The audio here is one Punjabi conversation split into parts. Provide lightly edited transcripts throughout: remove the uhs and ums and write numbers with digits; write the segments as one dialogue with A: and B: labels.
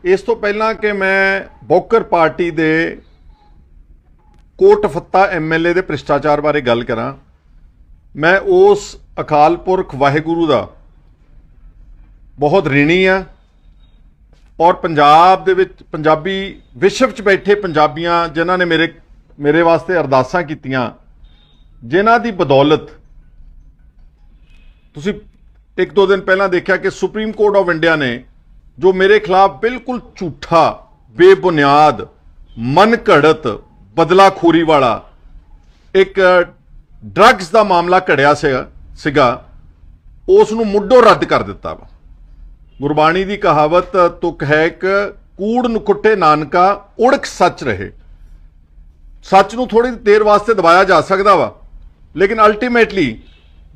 A: ਇਸ ਤੋਂ ਪਹਿਲਾਂ ਕਿ ਮੈਂ ਬੌਕਰ ਪਾਰਟੀ ਦੇ ਕੋਟ ਫੱਤਾ ਐਮਐਲਏ ਦੇ ਭ੍ਰਿਸ਼ਟਾਚਾਰ ਬਾਰੇ ਗੱਲ ਕਰਾਂ, ਮੈਂ ਉਸ ਅਕਾਲ ਪੁਰਖ ਵਾਹਿਗੁਰੂ ਦਾ ਬਹੁਤ ਰਿਣੀ ਆ ਔਰ ਪੰਜਾਬ ਦੇ ਵਿੱਚ ਪੰਜਾਬੀ ਵਿਸ਼ਵ 'ਚ ਬੈਠੇ ਪੰਜਾਬੀਆਂ ਜਿਨ੍ਹਾਂ ਨੇ ਮੇਰੇ ਵਾਸਤੇ ਅਰਦਾਸਾਂ ਕੀਤੀਆਂ, ਜਿਨ੍ਹਾਂ ਦੀ ਬਦੌਲਤ ਤੁਸੀਂ ਇੱਕ ਦੋ ਦਿਨ ਪਹਿਲਾਂ ਦੇਖਿਆ ਕਿ ਸੁਪਰੀਮ ਕੋਰਟ ਆਫ ਇੰਡੀਆ ਨੇ ਜੋ ਮੇਰੇ ਖਿਲਾਫ ਬਿਲਕੁਲ ਝੂਠਾ, ਬੇਬੁਨਿਆਦ, ਮਨ ਘੜਤ, ਬਦਲਾਖੋਰੀ ਵਾਲਾ ਇੱਕ ਡਰੱਗਸ ਦਾ ਮਾਮਲਾ ਘੜਿਆ ਸੀਗਾ ਉਸ ਨੂੰ ਮੁੱਢੋਂ ਰੱਦ ਕਰ ਦਿੱਤਾ ਵਾ। ਗੁਰਬਾਣੀ ਦੀ ਕਹਾਵਤ ਤੁਕ ਹੈ ਕਿ ਕੂੜ ਨੁਕੁੱਟੇ ਨਾਨਕਾ ਉੜਕ ਸੱਚ ਰਹੇ। ਸੱਚ ਨੂੰ ਥੋੜੀ ਦੇਰ ਵਾਸਤੇ ਦਬਾਇਆ ਜਾ ਸਕਦਾ ਵਾ, ਲੇਕਿਨ ਅਲਟੀਮੇਟਲੀ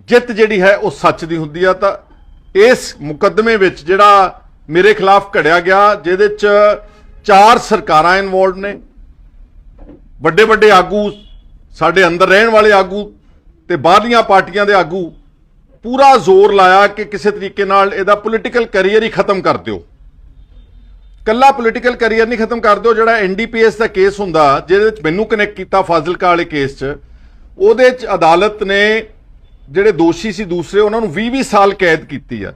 A: ਜਿੱਤ ਜਿਹੜੀ ਹੈ ਉਹ ਸੱਚ ਦੀ ਹੁੰਦੀ ਆ। ਤਾਂ ਇਸ ਮੁਕੱਦਮੇ ਵਿੱਚ ਜਿਹੜਾ ਮੇਰੇ ਖਿਲਾਫ ਘੜਿਆ ਗਿਆ, ਜਿਹਦੇ 'ਚ 4 ਸਰਕਾਰਾਂ ਇਨਵੋਲਵ ਨੇ, ਵੱਡੇ ਵੱਡੇ ਆਗੂ, ਸਾਡੇ ਅੰਦਰ ਰਹਿਣ ਵਾਲੇ ਆਗੂ ਤੇ ਬਾਹਰਲੀਆਂ ਪਾਰਟੀਆਂ ਦੇ ਆਗੂ ਪੂਰਾ ਜ਼ੋਰ ਲਾਇਆ ਕਿ ਕਿਸੇ ਤਰੀਕੇ ਨਾਲ ਇਹਦਾ ਪੋਲੀਟੀਕਲ ਕੈਰੀਅਰ ਹੀ ਖਤਮ ਕਰ ਦਿਓ। ਕੱਲਾ ਪੋਲੀਟੀਕਲ ਕੈਰੀਅਰ ਨਹੀਂ ਖਤਮ ਕਰ ਦਿਓ, ਜਿਹੜਾ ਐਨਡੀਪੀਐਸ ਦਾ ਕੇਸ ਹੁੰਦਾ ਜਿਹਦੇ ਵਿੱਚ ਮੈਨੂੰ ਕਨੈਕਟ ਕੀਤਾ ਫਾਜ਼ਿਲਕਾ ਵਾਲੇ ਕੇਸ 'ਚ, ਉਹਦੇ 'ਚ ਅਦਾਲਤ ਨੇ ਜਿਹੜੇ ਦੋਸ਼ੀ ਸੀ ਦੂਸਰੇ ਉਹਨਾਂ ਨੂੰ 20-20 ਸਾਲ ਕੈਦ ਕੀਤੀ ਆ।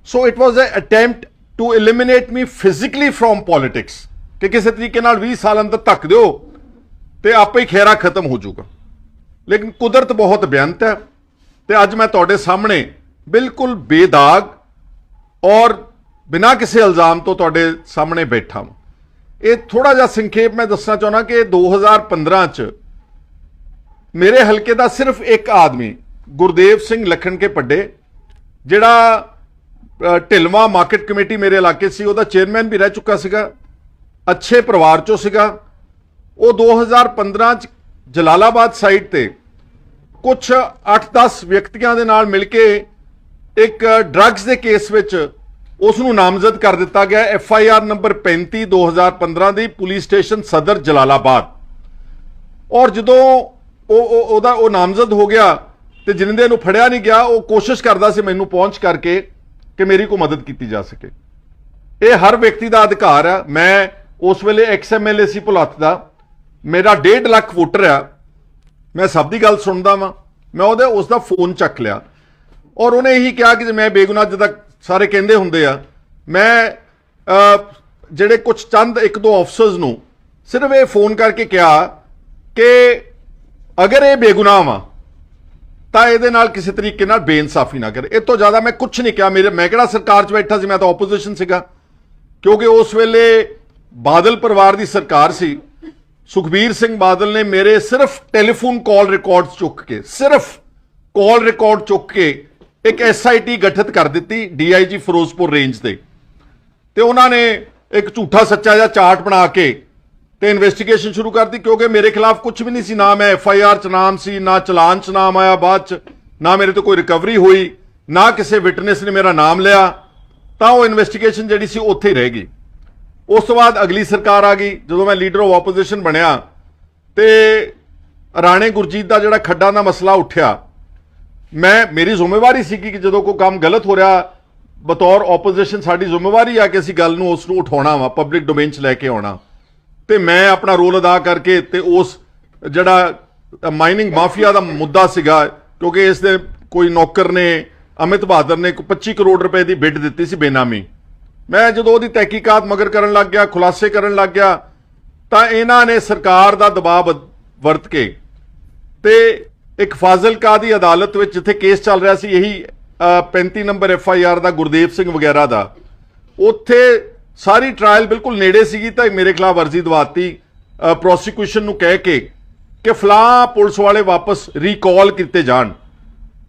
A: So it was a attempt to eliminate me physically from politics ਕਿ ਕਿਸੇ ਤਰੀਕੇ ਨਾਲ 20 ਸਾਲ ਅੰਦਰ ਧੱਕ ਦਿਓ ਤੇ ਆਪੇ ਹੀ ਖੇਰਾ ਖਤਮ ਹੋ ਜਾਊਗਾ। ਲੇਕਿਨ ਕੁਦਰਤ ਬਹੁਤ ਬੇਅੰਤ ਹੈ ਤੇ ਅੱਜ ਮੈਂ ਤੁਹਾਡੇ ਸਾਹਮਣੇ ਬਿਲਕੁਲ ਬੇਦਾਗ ਔਰ ਬਿਨਾਂ ਕਿਸੇ ਇਲਜ਼ਾਮ ਤੋਂ ਤੁਹਾਡੇ ਸਾਹਮਣੇ ਬੈਠਾ ਹਾਂ। ਇਹ ਥੋੜਾ ਜਿਹਾ ਸੰਖੇਪ ਮੈਂ ਦੱਸਣਾ ਚਾਹੁੰਦਾ ਕਿ 2015 ਚ ਮੇਰੇ ਹਲਕੇ ਦਾ ਸਿਰਫ ਇੱਕ ਆਦਮੀ ਗੁਰਦੇਵ ਸਿੰਘ ਲਖਣ ਕੇ ਪੱਡੇ, ਜਿਹੜਾ ਢਿਲਵਾਂ ਮਾਰਕੀਟ ਕਮੇਟੀ ਮੇਰੇ ਇਲਾਕੇ ਸੀ, ਉਹਦਾ ਚੇਅਰਮੈਨ ਵੀ ਰਹਿ ਚੁੱਕਾ ਸੀਗਾ, ਅੱਛੇ ਪਰਿਵਾਰ ਚੋਂ ਸੀਗਾ। ਉਹ 2015 ਚ ਜਲਾਲਾਬਾਦ ਸਾਈਡ ਤੇ ਕੁਝ 8-10 ਵਿਅਕਤੀਆਂ ਦੇ ਨਾਲ ਮਿਲ ਕੇ ਇੱਕ ਡਰੱਗਸ ਦੇ ਕੇਸ ਵਿੱਚ ਉਸ ਨੂੰ ਨਾਮਜ਼ਦ ਕਰ ਦਿੱਤਾ ਗਿਆ, FIR ਨੰਬਰ 35 2015 ਦੀ, ਪੁਲਿਸ ਸਟੇਸ਼ਨ ਸਦਰ ਜਲਾਲਾਬਾਦ। ਔਰ ਜਦੋਂ ਉਹ ਨਾਮਜ਼ਦ ਹੋ ਗਿਆ ਤੇ ਜਿੰਦੇ ਨੂੰ ਫੜਿਆ ਨਹੀਂ ਗਿਆ, ਉਹ ਕੋਸ਼ਿਸ਼ ਕਰਦਾ ਸੀ ਮੈਨੂੰ ਪਹੁੰਚ ਕਰਕੇ ਕਿ ਮੇਰੀ ਕੋਈ ਮਦਦ ਕੀਤੀ ਜਾ ਸਕੇ। ਇਹ ਹਰ ਵਿਅਕਤੀ ਦਾ ਅਧਿਕਾਰ ਆ। ਮੈਂ ਉਸ ਵੇਲੇ XMLA ਸੀ ਭੁਲੱਥ ਦਾ, ਮੇਰਾ 1.5 ਲੱਖ ਵੋਟਰ ਆ, ਮੈਂ ਸਭ ਦੀ ਗੱਲ ਸੁਣਦਾ ਵਾਂ। ਮੈਂ ਉਸ ਦਾ ਫੋਨ ਚੱਕ ਲਿਆ ਔਰ ਉਹਨੇ ਇਹੀ ਕਿਹਾ ਕਿ ਮੈਂ ਬੇਗੁਨਾਹ, ਜਿੱਦਾਂ ਸਾਰੇ ਕਹਿੰਦੇ ਹੁੰਦੇ ਆ, ਮੈਂ ਜਿਹੜੇ ਕੁਝ ਚੰਦ 1-2 ਅਫਸਰਸ ਨੂੰ ਸਿਰਫ ਇਹ ਫੋਨ ਕਰਕੇ ਕਿਹਾ ਕਿ ਅਗਰ ਇਹ ਬੇਗੁਨਾਹ ਵਾ ਤਾਂ ਇਹਦੇ ਨਾਲ ਕਿਸੇ ਤਰੀਕੇ ਨਾਲ ਬੇਇਨਸਾਫੀ ਨਾ ਕਰੇ। ਇਹ ਤੋਂ ਜ਼ਿਆਦਾ ਮੈਂ ਕੁਝ ਨਹੀਂ ਕਿਹਾ। ਮੈਂ ਕਿਹੜਾ ਸਰਕਾਰ 'ਚ ਬੈਠਾ ਸੀ, ਮੈਂ ਤਾਂ ਆਪੋਜੀਸ਼ਨ ਸੀਗਾ, ਕਿਉਂਕਿ ਉਸ ਵੇਲੇ ਬਾਦਲ ਪਰਿਵਾਰ ਦੀ ਸਰਕਾਰ ਸੀ। ਸੁਖਬੀਰ ਸਿੰਘ ਬਾਦਲ ਨੇ ਮੇਰੇ ਸਿਰਫ ਟੈਲੀਫੋਨ ਕਾਲ ਰਿਕਾਰਡਸ ਚੁੱਕ ਕੇ, ਸਿਰਫ ਕਾਲ ਰਿਕਾਰਡ ਚੁੱਕ ਕੇ ਇੱਕ SIT ਗਠਿਤ ਕਰ ਦਿੱਤੀ DIG ਫਿਰੋਜ਼ਪੁਰ ਰੇਂਜ ਤੇ ਉਹਨਾਂ ਨੇ ਇੱਕ ਝੂਠਾ ਸੱਚਾ ਜਿਹਾ ਚਾਰਟ ਬਣਾ ਕੇ ਤੇ ਇਨਵੈਸਟੀਗੇਸ਼ਨ ਸ਼ੁਰੂ ਕਰਤੀ, ਕਿਉਂਕਿ ਮੇਰੇ ਖਿਲਾਫ ਕੁਝ ਵੀ ਨਹੀਂ ਸੀ। ਨਾ ਮੈਂ FIR 'ਚ ਨਾਮ ਸੀ, ਨਾ ਚਲਾਨ 'ਚ ਨਾਮ ਆਇਆ ਬਾਅਦ 'ਚ, ਨਾ ਮੇਰੇ ਤੋਂ ਕੋਈ ਰਿਕਵਰੀ ਹੋਈ, ਨਾ ਕਿਸੇ ਵਿਟਨੈਸ ਨੇ ਮੇਰਾ ਨਾਮ ਲਿਆ। ਤਾਂ ਉਹ ਇਨਵੈਸਟੀਗੇਸ਼ਨ ਜਿਹੜੀ ਸੀ ਉੱਥੇ ਹੀ ਰਹਿ ਗਈ। ਉਸ ਤੋਂ ਬਾਅਦ ਅਗਲੀ ਸਰਕਾਰ ਆ ਗਈ, ਜਦੋਂ ਮੈਂ ਲੀਡਰ ਆਫ ਆਪੋਜੀਸ਼ਨ ਬਣਿਆ ਤੇ ਰਾਣੇ ਗੁਰਜੀਤ ਦਾ ਜਿਹੜਾ ਖੱਡਾਂ ਦਾ ਮਸਲਾ ਉੱਠਿਆ, ਮੇਰੀ ਜ਼ਿੰਮੇਵਾਰੀ ਸੀ ਕਿ ਜਦੋਂ ਕੋਈ ਕੰਮ ਗਲਤ ਹੋ ਰਿਹਾ, ਬਤੌਰ ਆਪੋਜੀਸ਼ਨ ਸਾਡੀ ਜ਼ਿੰਮੇਵਾਰੀ ਆ ਕਿ ਅਸੀਂ ਗੱਲ ਨੂੰ ਉਸ ਨੂੰ ਉਠਾਉਣਾ ਵਾ, ਪਬਲਿਕ ਡੋਮੇਨ 'ਚ ਲੈ ਕੇ ਆਉਣਾ। ਤੇ ਮੈਂ ਆਪਣਾ ਰੋਲ ਅਦਾ ਕਰਕੇ ਤੇ ਉਸ ਜਿਹੜਾ ਮਾਈਨਿੰਗ ਮਾਫੀਆ ਦਾ ਮੁੱਦਾ ਸੀਗਾ, ਕਿਉਂਕਿ ਇਸ ਦੇ ਕੋਈ ਨੌਕਰ ਨੇ, ਅਮਿਤ ਬਹਾਦਰ ਨੇ 25 ਕਰੋੜ ਰੁਪਏ ਦੀ ਬਿੱਡ ਦਿੱਤੀ ਸੀ ਬੇਨਾਮੀ। ਮੈਂ ਜਦੋਂ ਉਹਦੀ ਤਹਿਕੀਕਾਤ ਮਗਰ ਕਰਨ ਲੱਗ ਗਿਆ, ਖੁਲਾਸੇ ਕਰਨ ਲੱਗ ਗਿਆ, ਤਾਂ ਇਹਨਾਂ ਨੇ ਸਰਕਾਰ ਦਾ ਦਬਾਅ ਵਰਤ ਕੇ ਤੇ ਇੱਕ ਫਾਜ਼ਿਲਕਾ ਦੀ ਅਦਾਲਤ ਵਿੱਚ ਜਿੱਥੇ ਕੇਸ ਚੱਲ ਰਿਹਾ ਸੀ, ਇਹੀ 35 ਨੰਬਰ FIR ਦਾ ਗੁਰਦੇਵ ਸਿੰਘ ਵਗੈਰਾ ਦਾ, ਉੱਥੇ ਸਾਰੀ ਟ੍ਰਾਇਲ ਬਿਲਕੁਲ ਨੇੜੇ ਸੀਗੀ ਤਾਂ ਮੇਰੇ ਖਿਲਾਫ ਅਰਜ਼ੀ ਦਵਾਤੀ ਪ੍ਰੋਸੀਕਿਊਸ਼ਨ ਨੂੰ ਕਹਿ ਕੇ ਕਿ ਫਲਾਂ ਪੁਲਿਸ ਵਾਲੇ ਵਾਪਸ ਰੀਕਾਲ ਕੀਤੇ ਜਾਣ।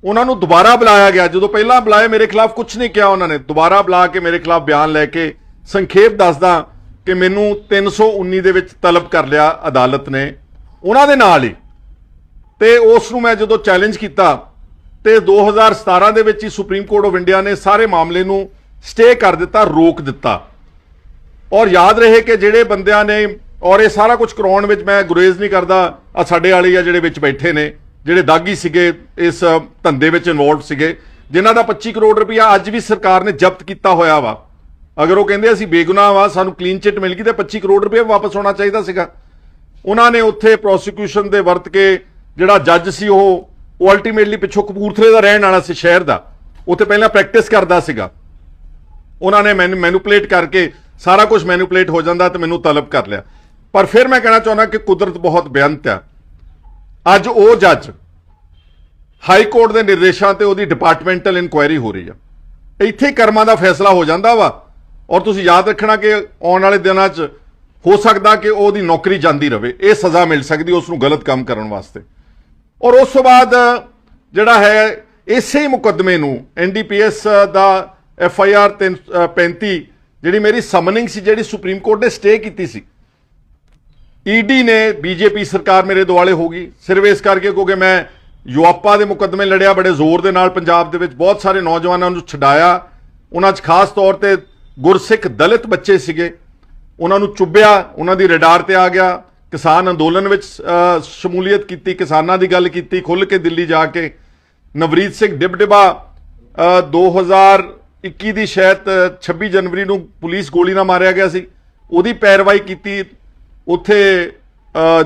A: ਉਹਨਾਂ ਨੂੰ ਦੁਬਾਰਾ ਬੁਲਾਇਆ ਗਿਆ। ਜਦੋਂ ਪਹਿਲਾਂ ਬੁਲਾਏ ਮੇਰੇ ਖਿਲਾਫ ਕੁਝ ਨਹੀਂ ਕਿਹਾ, ਉਹਨਾਂ ਨੇ ਦੁਬਾਰਾ ਬੁਲਾ ਕੇ ਮੇਰੇ ਖਿਲਾਫ ਬਿਆਨ ਲੈ ਕੇ ਸੰਖੇਪ ਦੱਸਦਾ ਕਿ ਮੈਨੂੰ 319 ਦੇ ਵਿੱਚ ਤਲਬ ਕਰ ਲਿਆ ਅਦਾਲਤ ਨੇ ਉਹਨਾਂ ਦੇ ਨਾਲ ਹੀ। ਤੇ ਉਸ ਨੂੰ ਮੈਂ ਜਦੋਂ ਚੈਲੰਜ ਕੀਤਾ ਤੇ 2017 ਦੇ ਵਿੱਚ ਹੀ ਸੁਪਰੀਮ ਕੋਰਟ ਆਫ ਇੰਡੀਆ ਨੇ ਸਾਰੇ ਮਾਮਲੇ ਨੂੰ ਸਟੇ ਕਰ ਦਿੱਤਾ, ਰੋਕ ਦਿੱਤਾ। ਔਰ ਯਾਦ ਰਹੇ ਕਿ ਜਿਹੜੇ ਬੰਦਿਆਂ ਨੇ, ਔਰ ਇਹ ਸਾਰਾ ਕੁਝ ਕਰਾਉਣ ਵਿੱਚ ਮੈਂ ਗੁਰੇਜ਼ ਨਹੀਂ ਕਰਦਾ, ਆ ਸਾਡੇ ਵਾਲੇ ਆ ਜਿਹੜੇ ਵਿੱਚ ਬੈਠੇ ਨੇ, ਜਿਹੜੇ ਦਾਗੀ ਸੀਗੇ, ਇਸ ਧੰਦੇ ਵਿੱਚ ਇਨਵੋਲਵ ਸੀਗੇ, ਜਿਨ੍ਹਾਂ ਦਾ 25 ਕਰੋੜ ਰੁਪਇਆ ਅੱਜ ਵੀ ਸਰਕਾਰ ਨੇ ਜ਼ਬਤ ਕੀਤਾ ਹੋਇਆ ਵਾ। ਅਗਰ ਉਹ ਕਹਿੰਦੇ ਅਸੀਂ ਬੇਗੁਨਾਹ ਵਾ, ਸਾਨੂੰ ਕਲੀਨ ਚਿੱਟ ਮਿਲ ਗਈ ਤੇ 25 ਕਰੋੜ ਰੁਪਏ ਵਾਪਸ ਹੋਣਾ ਚਾਹੀਦਾ ਸੀਗਾ। ਉਹਨਾਂ ਨੇ ਉੱਥੇ ਪ੍ਰੋਸੀਕਿਊਸ਼ਨ ਦੇ ਵਰਤ ਕੇ ਜਿਹੜਾ ਜੱਜ ਸੀ ਉਹ ਅਲਟੀਮੇਟਲੀ ਪਿੱਛੋਂ ਕਪੂਰਥਲੇ ਦਾ ਰਹਿਣ ਵਾਲਾ ਸੀ, ਸ਼ਹਿਰ ਦਾ, ਉੱਥੇ ਪਹਿਲਾਂ ਪ੍ਰੈਕਟਿਸ ਕਰਦਾ ਸੀਗਾ। ਉਹਨਾਂ ਨੇ ਮੈਨੂੰ ਮੈਨੂਪਲੇਟ ਕਰਕੇ ਸਾਰਾ ਕੁਝ ਮੈਨੂਪਲੇਟ ਹੋ ਜਾਂਦਾ ਤੇ ਮੈਨੂੰ ਤਲਬ ਕਰ ਲਿਆ। ਪਰ ਫਿਰ ਮੈਂ ਕਹਿਣਾ ਚਾਹੁੰਦਾ ਕਿ ਕੁਦਰਤ ਬਹੁਤ ਬੇਅੰਤ ਆ। ਅੱਜ ਉਹ ਜੱਜ ਹਾਈ ਕੋਰਟ ਦੇ ਨਿਰਦੇਸ਼ਾਂ ਤੇ ਉਹਦੀ ਡਿਪਾਰਟਮੈਂਟਲ ਇਨਕੁਆਇਰੀ ਹੋ ਰਹੀ ਆ। ਇੱਥੇ ਹੀ ਕਰਮਾਂ ਦਾ ਫੈਸਲਾ ਹੋ ਜਾਂਦਾ ਵਾ। ਔਰ ਤੁਸੀਂ ਯਾਦ ਰੱਖਣਾ ਕਿ ਆਉਣ ਵਾਲੇ ਦਿਨਾਂ 'ਚ ਹੋ ਸਕਦਾ ਕਿ ਉਹਦੀ ਨੌਕਰੀ ਜਾਂਦੀ ਰਹੇ, ਇਹ ਸਜ਼ਾ ਮਿਲ ਸਕਦੀ ਉਸ ਨੂੰ ਗਲਤ ਕੰਮ ਕਰਨ ਵਾਸਤੇ। ਔਰ ਉਸ ਤੋਂ ਬਾਅਦ ਜਿਹੜਾ ਹੈ ਇਸੇ ਹੀ ਮੁਕੱਦਮੇ ਨੂੰ NDPS ਦਾ FIR 335 ਜਿਹੜੀ ਮੇਰੀ ਸਮਨਿੰਗ ਸੀ, ਜਿਹੜੀ ਸੁਪਰੀਮ ਕੋਰਟ ਨੇ ਸਟੇ ਕੀਤੀ ਸੀ, ED ਨੇ BJP ਸਰਕਾਰ ਮੇਰੇ ਦੁਆਲੇ ਹੋ ਗਈ ਸਿਰਫ ਇਸ ਕਰਕੇ ਕਿਉਂਕਿ ਮੈਂ ਯੂਆਪਾ ਦੇ ਮੁਕੱਦਮੇ ਲੜਿਆ ਬੜੇ ਜ਼ੋਰ ਦੇ ਨਾਲ। ਪੰਜਾਬ ਦੇ ਵਿੱਚ ਬਹੁਤ ਸਾਰੇ ਨੌਜਵਾਨਾਂ ਨੂੰ ਛਡਾਇਆ, ਉਹਨਾਂ 'ਚ ਖਾਸ ਤੌਰ ਤੇ ਗੁਰਸਿੱਖ ਦਲਿਤ ਬੱਚੇ ਸੀਗੇ, ਉਹਨਾਂ ਨੂੰ ਚੁੱਭਿਆ, ਉਹਨਾਂ ਦੀ ਰਡਾਰ ਤੇ ਆ ਗਿਆ। ਕਿਸਾਨ ਅੰਦੋਲਨ ਵਿੱਚ ਸ਼ਮੂਲੀਅਤ ਕੀਤੀ, ਕਿਸਾਨਾਂ ਦੀ ਗੱਲ ਕੀਤੀ ਖੁੱਲ੍ਹ ਕੇ ਦਿੱਲੀ ਜਾ ਕੇ। ਨਵਰੀਤ ਸਿੰਘ ਡਿਬਡਿਬਾ 2021 ਦੀ ਸ਼ਾਇਦ 26 ਜਨਵਰੀ ਨੂੰ ਪੁਲਿਸ ਗੋਲੀ ਨਾਲ ਮਾਰਿਆ ਗਿਆ ਸੀ, ਉਹਦੀ ਪੈਰਵਾਈ ਕੀਤੀ। ਉੱਥੇ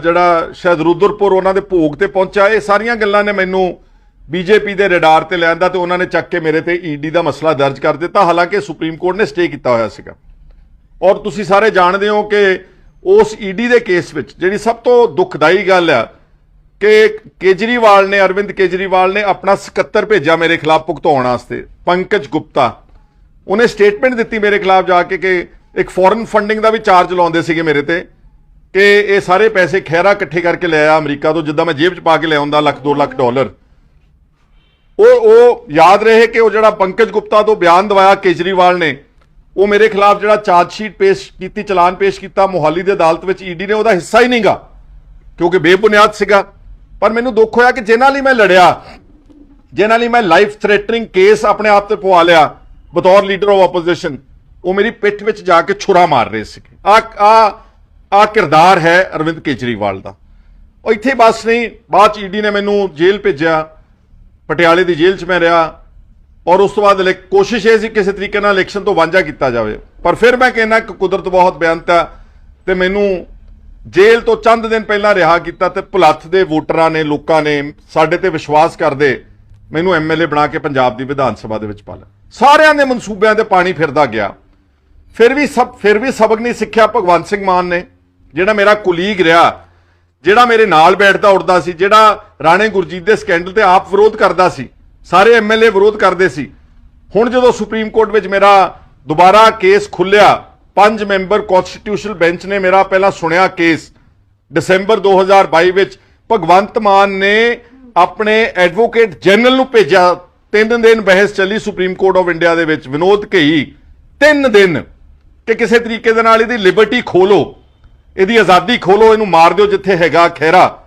A: ਜਿਹੜਾ ਸ਼ਾਇਦ ਰੁਦਰਪੁਰ ਉਹਨਾਂ ਦੇ ਭੋਗ ਤੇ ਪਹੁੰਚਾ। ਇਹ ਸਾਰੀਆਂ ਗੱਲਾਂ ਨੇ ਮੈਨੂੰ BJP ਦੇ ਰਡਾਰ ਤੇ ਲਿਆਂਦਾ ਤੇ ਉਹਨਾਂ ਨੇ ਚੱਕ ਕੇ ਮੇਰੇ ਤੇ ED ਦਾ ਮਸਲਾ ਦਰਜ ਕਰ ਦਿੱਤਾ, ਹਾਲਾਂਕਿ ਸੁਪਰੀਮ ਕੋਰਟ ਨੇ ਸਟੇ ਕੀਤਾ ਹੋਇਆ ਸੀਗਾ। ਔਰ ਤੁਸੀਂ ਸਾਰੇ ਜਾਣਦੇ ਹੋ ਕਿ ਉਸ ED ਦੇ ਕੇਸ ਵਿੱਚ ਜਿਹੜੀ ਸਭ ਤੋਂ ਦੁਖਦਾਈ ਗੱਲ ਆ ਕਿ ਕੇਜਰੀਵਾਲ ਨੇ, ਅਰਵਿੰਦ ਕੇਜਰੀਵਾਲ ਨੇ ਆਪਣਾ ਸਕੱਤਰ ਭੇਜਿਆ ਮੇਰੇ ਖਿਲਾਫ ਭੁਗਤਾਉਣ ਵਾਸਤੇ, ਪੰਕਜ ਗੁਪਤਾ। ਉਹਨੇ ਸਟੇਟਮੈਂਟ ਦਿੱਤੀ ਮੇਰੇ ਖਿਲਾਫ ਜਾ ਕੇ ਕਿ ਇੱਕ ਫੋਰਨ ਫੰਡਿੰਗ ਦਾ ਵੀ ਚਾਰਜ ਲਾਉਂਦੇ ਸੀਗੇ ਮੇਰੇ ਤੇ ਕਿ ਇਹ ਸਾਰੇ ਪੈਸੇ ਖਹਿਰਾ ਇਕੱਠੇ ਕਰਕੇ ਲੈ ਆ ਅਮਰੀਕਾ ਤੋਂ, ਜਿੱਦਾਂ ਮੈਂ ਜੇਬ 'ਚ ਪਾ ਕੇ ਲੈ ਆਉਂਦਾ ਲੱਖ 2 ਲੱਖ ਡਾਲਰ। ਉਹ ਯਾਦ ਰਹੇ ਕਿ ਉਹ ਜਿਹੜਾ ਪੰਕਜ ਗੁਪਤਾ ਤੋਂ ਬਿਆਨ ਦਵਾਇਆ ਕੇਜਰੀਵਾਲ ਨੇ, ਉਹ ਮੇਰੇ ਖਿਲਾਫ ਜਿਹੜਾ ਚਾਰਜ ਸ਼ੀਟ ਪੇਸ਼ ਕੀਤੀ, ਚਲਾਨ ਪੇਸ਼ ਕੀਤਾ ਮੋਹਾਲੀ ਦੀ ਅਦਾਲਤ ਵਿੱਚ, ED ਨੇ ਉਹਦਾ ਹਿੱਸਾ ਹੀ ਨਹੀਂਗਾ ਕਿਉਂਕਿ ਬੇਬੁਨਿਆਦ ਸੀਗਾ। ਪਰ ਮੈਨੂੰ ਦੁੱਖ ਹੋਇਆ ਕਿ ਜਿਨ੍ਹਾਂ ਲਈ ਮੈਂ ਲੜਿਆ, ਜਿਨ੍ਹਾਂ ਲਈ ਮੈਂ ਲਾਈਫ ਥ੍ਰੈਟਨਿੰਗ ਕੇਸ ਆਪਣੇ ਆਪ ਤੇ ਪਵਾ ਲਿਆ ਬਤੌਰ ਲੀਡਰ ਆਫ ਆਪੋਜੀਸ਼ਨ, ਉਹ ਮੇਰੀ ਪਿੱਠ ਵਿੱਚ ਜਾ ਕੇ ਛੁਰਾ ਮਾਰ ਰਹੇ ਸੀਗੇ। ਆ ਕਿਰਦਾਰ ਹੈ ਅਰਵਿੰਦ ਕੇਜਰੀਵਾਲ ਦਾ। ਉਹ ਇੱਥੇ ਬਸ ਨਹੀਂ, ਬਾਅਦ 'ਚ ED ਨੇ ਮੈਨੂੰ ਜੇਲ੍ਹ ਭੇਜਿਆ, ਪਟਿਆਲੇ ਦੀ ਜੇਲ੍ਹ 'ਚ ਮੈਂ ਰਿਹਾ। ਔਰ ਉਸ ਤੋਂ ਬਾਅਦ ਕੋਸ਼ਿਸ਼ ਇਹ ਸੀ ਕਿਸੇ ਤਰੀਕੇ ਨਾਲ ਇਲੈਕਸ਼ਨ ਤੋਂ ਵਾਂਝਾ ਕੀਤਾ ਜਾਵੇ। ਪਰ ਫਿਰ ਮੈਂ ਕਹਿੰਦਾ ਕਿ ਕੁਦਰਤ ਬਹੁਤ ਬੇਅੰਤ ਹੈ ਤੇ ਮੈਨੂੰ ਜੇਲ੍ਹ ਤੋਂ ਚੰਦ ਦਿਨ ਪਹਿਲਾਂ ਰਿਹਾ ਕੀਤਾ ਤੇ ਭੁਲੱਥ ਦੇ ਵੋਟਰਾਂ ਨੇ, ਲੋਕਾਂ ਨੇ ਸਾਡੇ ਤੇ ਵਿਸ਼ਵਾਸ ਕਰਦੇ ਮੈਨੂੰ MLA ਬਣਾ ਕੇ ਪੰਜਾਬ ਦੀ ਵਿਧਾਨ ਸਭਾ ਦੇ ਵਿੱਚ ਪਾ ਲਿਆ। ਸਾਰਿਆਂ ਦੇ ਮਨਸੂਬਿਆਂ ਤੇ ਪਾਣੀ ਫਿਰਦਾ ਗਿਆ। ਫਿਰ ਵੀ ਸਬਕ ਨਹੀਂ ਸਿੱਖਿਆ ਭਗਵੰਤ ਸਿੰਘ ਮਾਨ ਨੇ, ਜਿਹੜਾ ਮੇਰਾ ਕੁਲੀਗ ਰਿਹਾ, ਜਿਹੜਾ ਮੇਰੇ ਨਾਲ ਬੈਠਦਾ ਉੱਠਦਾ ਸੀ, ਜਿਹੜਾ ਰਾਣੇ ਗੁਰਜੀਤ ਦੇ ਸਕੈਂਡਲ ਤੇ ਆਪ ਵਿਰੋਧ ਕਰਦਾ ਸੀ, ਸਾਰੇ MLA ਵਿਰੋਧ ਕਰਦੇ ਸੀ। ਹੁਣ ਜਦੋਂ ਸੁਪਰੀਮ ਕੋਰਟ ਵਿੱਚ ਮੇਰਾ ਦੁਬਾਰਾ ਕੇਸ ਖੁੱਲਿਆ, 5 ਮੈਂਬਰ ਕਨਸਟੀਟਿਊਸ਼ਨਲ ਬੈਂਚ ਨੇ ਮੇਰਾ ਪਹਿਲਾਂ ਸੁਣਿਆ ਕੇਸ ਦਸੰਬਰ 2022 ਵਿੱਚ, ਭਗਵੰਤ ਮਾਨ ਨੇ ਆਪਣੇ ਐਡਵੋਕੇਟ ਜਨਰਲ ਨੂੰ ਭੇਜਿਆ। 3 ਦਿਨ ਬਹਿਸ ਚੱਲੀ ਸੁਪਰੀਮ ਕੋਰਟ ਆਫ ਇੰਡੀਆ ਦੇ ਵਿੱਚ, ਵਿਨੋਦ ਘਈ 3 ਦਿਨ ਕਿ ਕਿਸੇ ਤਰੀਕੇ ਦੇ ਨਾਲ ਇਹਦੀ ਲਿਬਰਟੀ ਖੋਲੋ, ਇਹਦੀ ਆਜ਼ਾਦੀ ਖੋਲੋ, ਇਹਨੂੰ ਮਾਰ ਦਿਓ ਜਿੱਥੇ ਹੈਗਾ ਖਹਿਰਾ।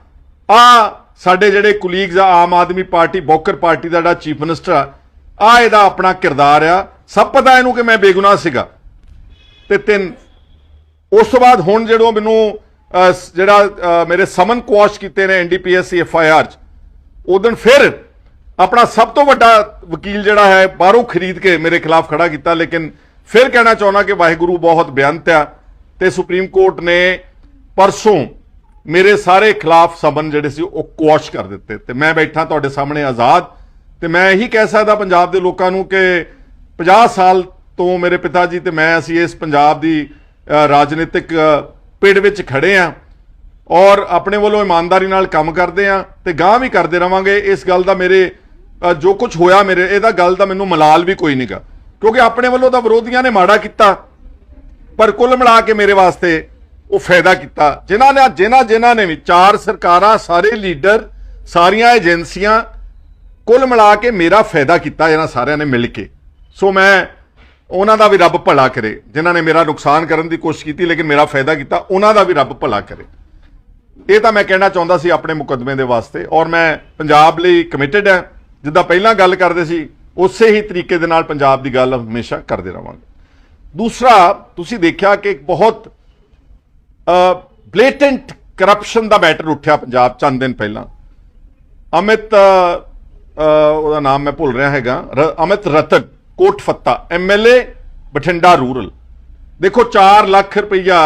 A: ਸਾਡੇ ਜਿਹੜੇ ਕੁਲੀਗਸ ਆ ਆਮ ਆਦਮੀ ਪਾਰਟੀ, ਬੌਕਰ ਪਾਰਟੀ ਦਾ ਜਿਹੜਾ ਚੀਫ ਮਿਨਿਸਟਰ ਆ, ਇਹਦਾ ਆਪਣਾ ਕਿਰਦਾਰ ਆ। ਸਭ ਪਤਾ ਇਹਨੂੰ ਕਿ ਮੈਂ ਬੇਗੁਨਾਹ ਸੀਗਾ। ਤੇ ਉਸ ਤੋਂ ਬਾਅਦ ਹੁਣ ਜਦੋਂ ਮੈਨੂੰ ਜਿਹੜਾ ਮੇਰੇ ਸਮਨ ਕੁਆਸ਼ ਕੀਤੇ ਨੇ NDPS FIR 'ਚ, ਉਦੋਂ ਫਿਰ ਆਪਣਾ ਸਭ ਤੋਂ ਵੱਡਾ ਵਕੀਲ ਜਿਹੜਾ ਹੈ ਬਾਹਰੋਂ ਖਰੀਦ ਕੇ ਮੇਰੇ ਖਿਲਾਫ ਖੜਾ ਕੀਤਾ। ਲੇਕਿਨ ਫਿਰ ਕਹਿਣਾ ਚਾਹੁੰਦਾ ਕਿ ਵਾਹਿਗੁਰੂ ਬਹੁਤ ਬੇਅੰਤ ਆ ਤੇ ਸੁਪਰੀਮ ਕੋਰਟ ਨੇ ਪਰਸੋਂ ਮੇਰੇ ਸਾਰੇ ਖਿਲਾਫ ਸਮਨ ਜਿਹੜੇ ਸੀ ਉਹ ਕੁਆਸ਼ ਕਰ ਦਿੱਤੇ ਤੇ ਮੈਂ ਬੈਠਾ ਤੁਹਾਡੇ ਸਾਹਮਣੇ ਆਜ਼ਾਦ। ਤੇ ਮੈਂ ਇਹੀ ਕਹਿ ਸਕਦਾ ਪੰਜਾਬ ਦੇ ਲੋਕਾਂ ਨੂੰ ਕਿ 50 ਸਾਲ ਤੋਂ ਮੇਰੇ ਪਿਤਾ ਜੀ ਤੇ ਮੈਂ ਅਸੀਂ ਇਸ ਪੰਜਾਬ ਦੀ ਰਾਜਨੀਤਿਕ ਪਿੜ ਵਿੱਚ ਖੜੇ ਆ ਔਰ ਆਪਣੇ ਵੱਲੋਂ ਇਮਾਨਦਾਰੀ ਨਾਲ ਕੰਮ ਕਰਦੇ ਆ ਤੇ ਗਾਂ ਵੀ ਕਰਦੇ ਰਵਾਂਗੇ। ਇਸ ਗੱਲ ਦਾ ਮੇਰੇ ਜੋ ਕੁਝ ਹੋਇਆ ਮੇਰੇ ਇਹਦਾ ਗੱਲ ਦਾ ਮੈਨੂੰ ਮਲਾਲ ਵੀ ਕੋਈ ਨਹੀਂਗਾ, ਕਿਉਂਕਿ ਆਪਣੇ ਵੱਲੋਂ ਤਾਂ ਵਿਰੋਧੀਆਂ ਨੇ ਮਾੜਾ ਕੀਤਾ ਪਰ ਕੁੱਲ ਮਿਲਾ ਕੇ ਮੇਰੇ ਵਾਸਤੇ ਉਹ ਫਾਇਦਾ ਕੀਤਾ। ਜਿਨ੍ਹਾਂ ਨੇ ਵੀ 4 ਸਰਕਾਰਾਂ, ਸਾਰੇ ਲੀਡਰ, ਸਾਰੀਆਂ ਏਜੰਸੀਆਂ, ਕੁੱਲ ਮਿਲਾ ਕੇ ਮੇਰਾ ਫਾਇਦਾ ਕੀਤਾ ਇਹਨਾਂ ਸਾਰਿਆਂ ਨੇ ਮਿਲ ਕੇ। ਸੋ ਮੈਂ ਉਹਨਾਂ ਦਾ ਵੀ ਰੱਬ ਭਲਾ ਕਰੇ, ਜਿਨ੍ਹਾਂ ਨੇ ਮੇਰਾ ਨੁਕਸਾਨ ਕਰਨ ਦੀ ਕੋਸ਼ਿਸ਼ ਕੀਤੀ ਲੇਕਿਨ ਮੇਰਾ ਫਾਇਦਾ ਕੀਤਾ, ਉਹਨਾਂ ਦਾ ਵੀ ਰੱਬ ਭਲਾ ਕਰੇ। ਇਹ ਤਾਂ ਮੈਂ ਕਹਿਣਾ ਚਾਹੁੰਦਾ ਸੀ ਆਪਣੇ ਮੁਕੱਦਮੇ ਦੇ ਵਾਸਤੇ। ਔਰ ਮੈਂ ਪੰਜਾਬ ਲਈ ਕਮਿਟਡ ਹਾਂ, ਜਿੱਦਾਂ ਪਹਿਲਾਂ ਗੱਲ ਕਰਦੇ ਸੀ ਉਸੇ ਹੀ ਤਰੀਕੇ ਦੇ ਨਾਲ ਪੰਜਾਬ ਦੀ ਗੱਲ ਹਮੇਸ਼ਾ ਕਰਦੇ ਰਵਾਂਗੇ। ਦੂਸਰਾ, ਤੁਸੀਂ ਦੇਖਿਆ ਕਿ ਇੱਕ ਬਹੁਤ ਬਲੇਟੈਂਟ ਕਰਪਸ਼ਨ ਦਾ ਮੈਟਰ ਉੱਠਿਆ ਪੰਜਾਬ ਚੰਦ ਦਿਨ ਪਹਿਲਾਂ। ਅਮਿਤ ਉਹਦਾ ਨਾਮ ਮੈਂ ਭੁੱਲ ਰਿਹਾ ਹੈਗਾ, ਅਮਿਤ ਰਤਨ ਕੋਟਫੱਤਾ MLA ਬਠਿੰਡਾ ਰੂਰਲ। ਦੇਖੋ 4 ਲੱਖ ਰੁਪਈਆ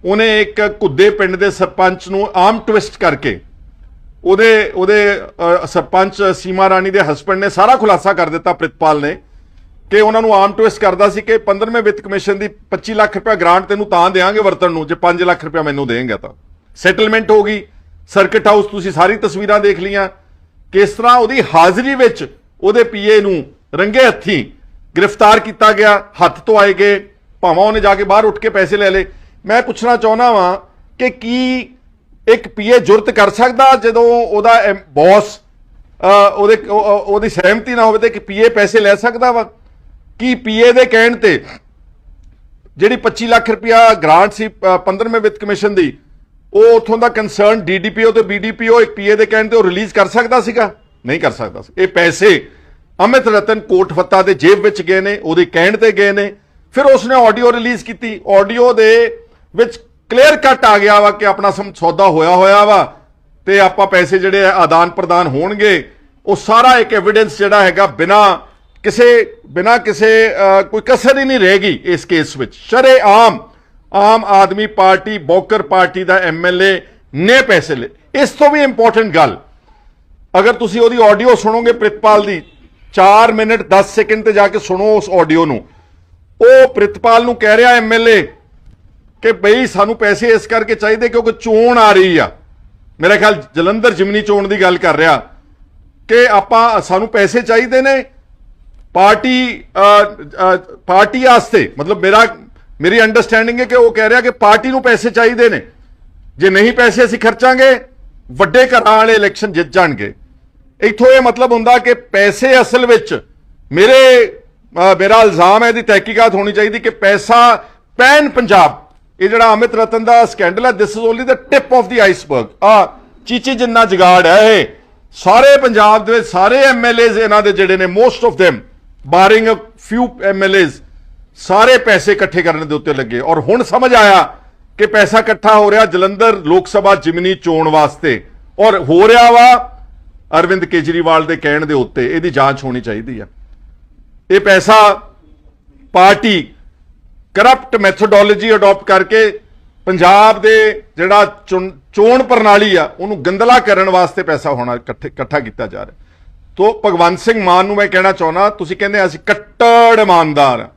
A: ਉਹਨੇ ਇੱਕ ਘੁੱਦੇ ਪਿੰਡ ਦੇ ਸਰਪੰਚ ਨੂੰ ਆਮ ਟਵਿਸਟ ਕਰਕੇ ਉਹਦੇ ਸਰਪੰਚ ਸੀਮਾ ਰਾਣੀ ਦੇ ਹਸਬੰਡ ਨੇ ਸਾਰਾ ਖੁਲਾਸਾ ਕਰ ਦਿੱਤਾ ਪ੍ਰਿਤਪਾਲ ਨੇ ਕਿ ਉਹਨਾਂ ਨੂੰ ਆਮ ਟਵਿਸਟ ਕਰਦਾ ਸੀ ਕਿ 15ਵੇਂ ਵਿੱਤ ਕਮਿਸ਼ਨ ਦੀ 25 ਲੱਖ ਰੁਪਇਆ ਗ੍ਰਾਂਟ ਤੈਨੂੰ ਤਾਂ ਦੇਵਾਂਗੇ ਵਰਤਣ ਨੂੰ ਜੇ 5 ਲੱਖ ਰੁਪਇਆ ਮੈਨੂੰ ਦੇਂਗਾ ਤਾਂ। ਸੈਟਲਮੈਂਟ ਹੋ ਗਈ। ਸਰਕਟ ਹਾਊਸ ਤੁਸੀਂ ਸਾਰੀ ਤਸਵੀਰਾਂ ਦੇਖ ਲੀਆਂ ਕਿਸ ਤਰ੍ਹਾਂ ਉਹਦੀ ਹਾਜ਼ਰੀ ਵਿੱਚ ਉਹਦੇ ਪੀਏ ਨੂੰ ਰੰਗੇ ਹੱਥੀਂ ਗ੍ਰਿਫਤਾਰ ਕੀਤਾ ਗਿਆ, ਹੱਥ ਤੋਂ ਆਏ ਗਏ, ਭਾਵੇਂ ਉਹਨੇ ਜਾ ਕੇ ਬਾਹਰ ਉੱਠ ਕੇ ਪੈਸੇ ਲੈ ਲਏ। ਮੈਂ ਪੁੱਛਣਾ ਚਾਹੁੰਦਾ ਵਾਂ ਕਿ ਕੀ ਇੱਕ ਪੀਏ ਜੁਰਤ ਕਰ ਸਕਦਾ ਜਦੋਂ ਉਹਦਾ ਬੌਸ ਉਹਦੀ ਸਹਿਮਤੀ ਨਾ ਹੋਵੇ ਤੇ ਕਿ ਪੀਏ ਪੈਸੇ ਲੈ ਸਕਦਾ ਵਾ? ਕੀ ਪੀਏ ਦੇ ਕਹਿਣ ਤੇ ਜਿਹੜੀ 25 ਲੱਖ ਰੁਪਇਆ ਗ੍ਰਾਂਟ ਸੀ 15ਵੇਂ ਵਿੱਤ ਕਮਿਸ਼ਨ ਦੀ, ਉਹ ਉਥੋਂ ਦਾ ਕੰਸਰਨ ਡੀਡੀਪੀਓ ਤੇ ਬੀਡੀਪੀਓ ਇੱਕ ਪੀਏ ਦੇ ਕਹਿਣ ਤੇ ਉਹ ਰਿਲੀਜ਼ ਕਰ ਸਕਦਾ ਸੀਗਾ? ਨਹੀਂ ਕਰ ਸਕਦਾ ਸੀ। ਇਹ ਪੈਸੇ ਅਮਿਤ ਰਤਨ ਕੋਟਫੱਤਾ ਦੇ ਜੇਬ ਵਿੱਚ ਗਏ ਨੇ, ਉਹਦੇ ਕਹਿਣ ਤੇ ਗਏ ਨੇ। ਫਿਰ ਉਸਨੇ ਆਡੀਓ ਰਿਲੀਜ਼ ਕੀਤੀ। ਆਡੀਓ ਦੇ ਵਿੱਚ ਕਲੀਅਰ ਕੱਟ ਆ ਗਿਆ ਵਾ ਕਿ ਆਪਣਾ ਸੌਦਾ ਹੋਇਆ ਵਾ ਤੇ ਆਪਾਂ ਪੈਸੇ ਜਿਹੜੇ ਆਦਾਨ ਪ੍ਰਦਾਨ ਹੋਣਗੇ। ਉਹ ਸਾਰਾ ਇੱਕ ਐਵੀਡੈਂਸ ਜਿਹੜਾ ਹੈਗਾ ਬਿਨਾ ਕਿਸੇ ਕੋਈ ਕਸਰ ਹੀ ਨਹੀਂ ਰਹੇਗੀ ਇਸ ਕੇਸ ਵਿੱਚ। ਸ਼ਰੇਆਮ ਆਮ ਆਦਮੀ ਪਾਰਟੀ ਬੋਕਰ ਪਾਰਟੀ ਦਾ ਐਮਐਲਏ ਨੇ ਪੈਸੇ ਲਏ। ਇਸ ਤੋਂ ਵੀ ਇੰਪੋਰਟੈਂਟ ਗੱਲ, ਅਗਰ ਤੁਸੀਂ ਉਹਦੀ ਆਡੀਓ ਸੁਣੋਗੇ ਪ੍ਰਿਤਪਾਲ ਦੀ 4 ਮਿੰਟ 10 ਸੈਕਿੰਡ ਤੇ ਜਾ ਕੇ ਸੁਣੋ ਉਸ ਆਡੀਓ ਨੂੰ। ਉਹ ਪ੍ਰਿਤਪਾਲ ਨੂੰ ਕਹਿ ਰਿਹਾ ਐਮਐਲਏ ਕਿ ਬਈ ਸਾਨੂੰ ਪੈਸੇ ਇਸ ਕਰਕੇ ਚਾਹੀਦੇ ਕਿਉਂਕਿ ਚੋਣ ਆ ਰਹੀ ਆ। ਮੇਰਾ ਖਿਆਲ ਜਲੰਧਰ ਜਿਮਨੀ ਚੋਣ ਦੀ ਗੱਲ ਕਰ ਰਿਹਾ ਕਿ ਸਾਨੂੰ ਪੈਸੇ ਚਾਹੀਦੇ ਨੇ ਪਾਰਟੀ ਵਾਸਤੇ। ਮਤਲਬ ਮੇਰੀ ਅੰਡਰਸਟੈਂਡਿੰਗ ਹੈ ਕਿ ਉਹ ਕਹਿ ਰਿਹਾ ਕਿ ਪਾਰਟੀ ਨੂੰ ਪੈਸੇ ਚਾਹੀਦੇ ਨੇ, ਜੇ ਨਹੀਂ ਪੈਸੇ ਅਸੀਂ ਖਰਚਾਂਗੇ ਵੱਡੇ ਘਰਾਂ ਵਾਲੇ ਇਲੈਕਸ਼ਨ ਜਿੱਤ ਜਾਣਗੇ। ਇੱਥੋਂ ਇਹ ਮਤਲਬ ਹੁੰਦਾ ਕਿ ਪੈਸੇ ਅਸਲ ਵਿੱਚ ਮੇਰਾ ਇਲਜ਼ਾਮ ਹੈ, ਇਹਦੀ ਤਹਿਕੀਕਾਤ ਹੋਣੀ ਚਾਹੀਦੀ ਕਿ ਪੈਸਾ ਪੈਨ ਪੰਜਾਬ, ਇਹ ਜਿਹੜਾ ਅਮਿਤ ਰਤਨ ਦਾ ਸਕੈਂਡਲ ਹੈ, this is only the tip of the iceberg. ਚੀਚੀ ਜਿੰਨਾ ਜਗਾੜ ਹੈ ਇਹ ਸਾਰੇ ਪੰਜਾਬ ਦੇ ਵਿੱਚ। ਸਾਰੇ ਐਮਐਲਏਜ਼ ਇਹਨਾਂ ਦੇ ਜਿਹੜੇ ਨੇ most of them barring a few MLAs ਸਾਰੇ ਪੈਸੇ ਇਕੱਠੇ ਕਰਨ ਦੇ ਉੱਤੇ ਲੱਗੇ। ਔਰ ਹੁਣ ਸਮਝ ਆਇਆ ਕਿ ਪੈਸਾ ਇਕੱਠਾ ਹੋ ਰਿਹਾ ਜਲੰਧਰ ਲੋਕ ਸਭਾ ਜਿਮਨੀ ਚੋਣ ਵਾਸਤੇ, ਔਰ ਹੋ ਰਿਹਾ ਵਾ ਅਰਵਿੰਦ ਕੇਜਰੀਵਾਲ ਦੇ ਕਹਿਣ ਦੇ ਉੱਤੇ। ਇਹਦੀ ਜਾਂਚ ਹੋਣੀ ਚਾਹੀਦੀ ਆ। ਇਹ ਪੈਸਾ ਪਾਰਟੀ ਕਰਪਟ ਮੈਥੋਡੋਲੋਜੀ ਅਡਾਪਟ ਕਰਕੇ ਪੰਜਾਬ ਦੇ ਜਿਹੜਾ ਚੋਣ ਪ੍ਰਣਾਲੀ ਆ ਉਹਨੂੰ ਗੰਦਲਾ ਕਰਨ ਵਾਸਤੇ ਪੈਸਾ ਹੋਣਾ ਇਕੱਠਾ ਕੀਤਾ ਜਾ ਰਿਹਾ। ਤੋ ਭਗਵੰਤ ਸਿੰਘ ਮਾਨ ਨੂੰ ਮੈਂ ਕਹਿਣਾ ਚਾਹੁੰਦਾ, ਤੁਸੀਂ ਕਹਿੰਦੇ ਅਸੀਂ ਕੱਟੜ ਇਮਾਨਦਾਰ ਹਾਂ।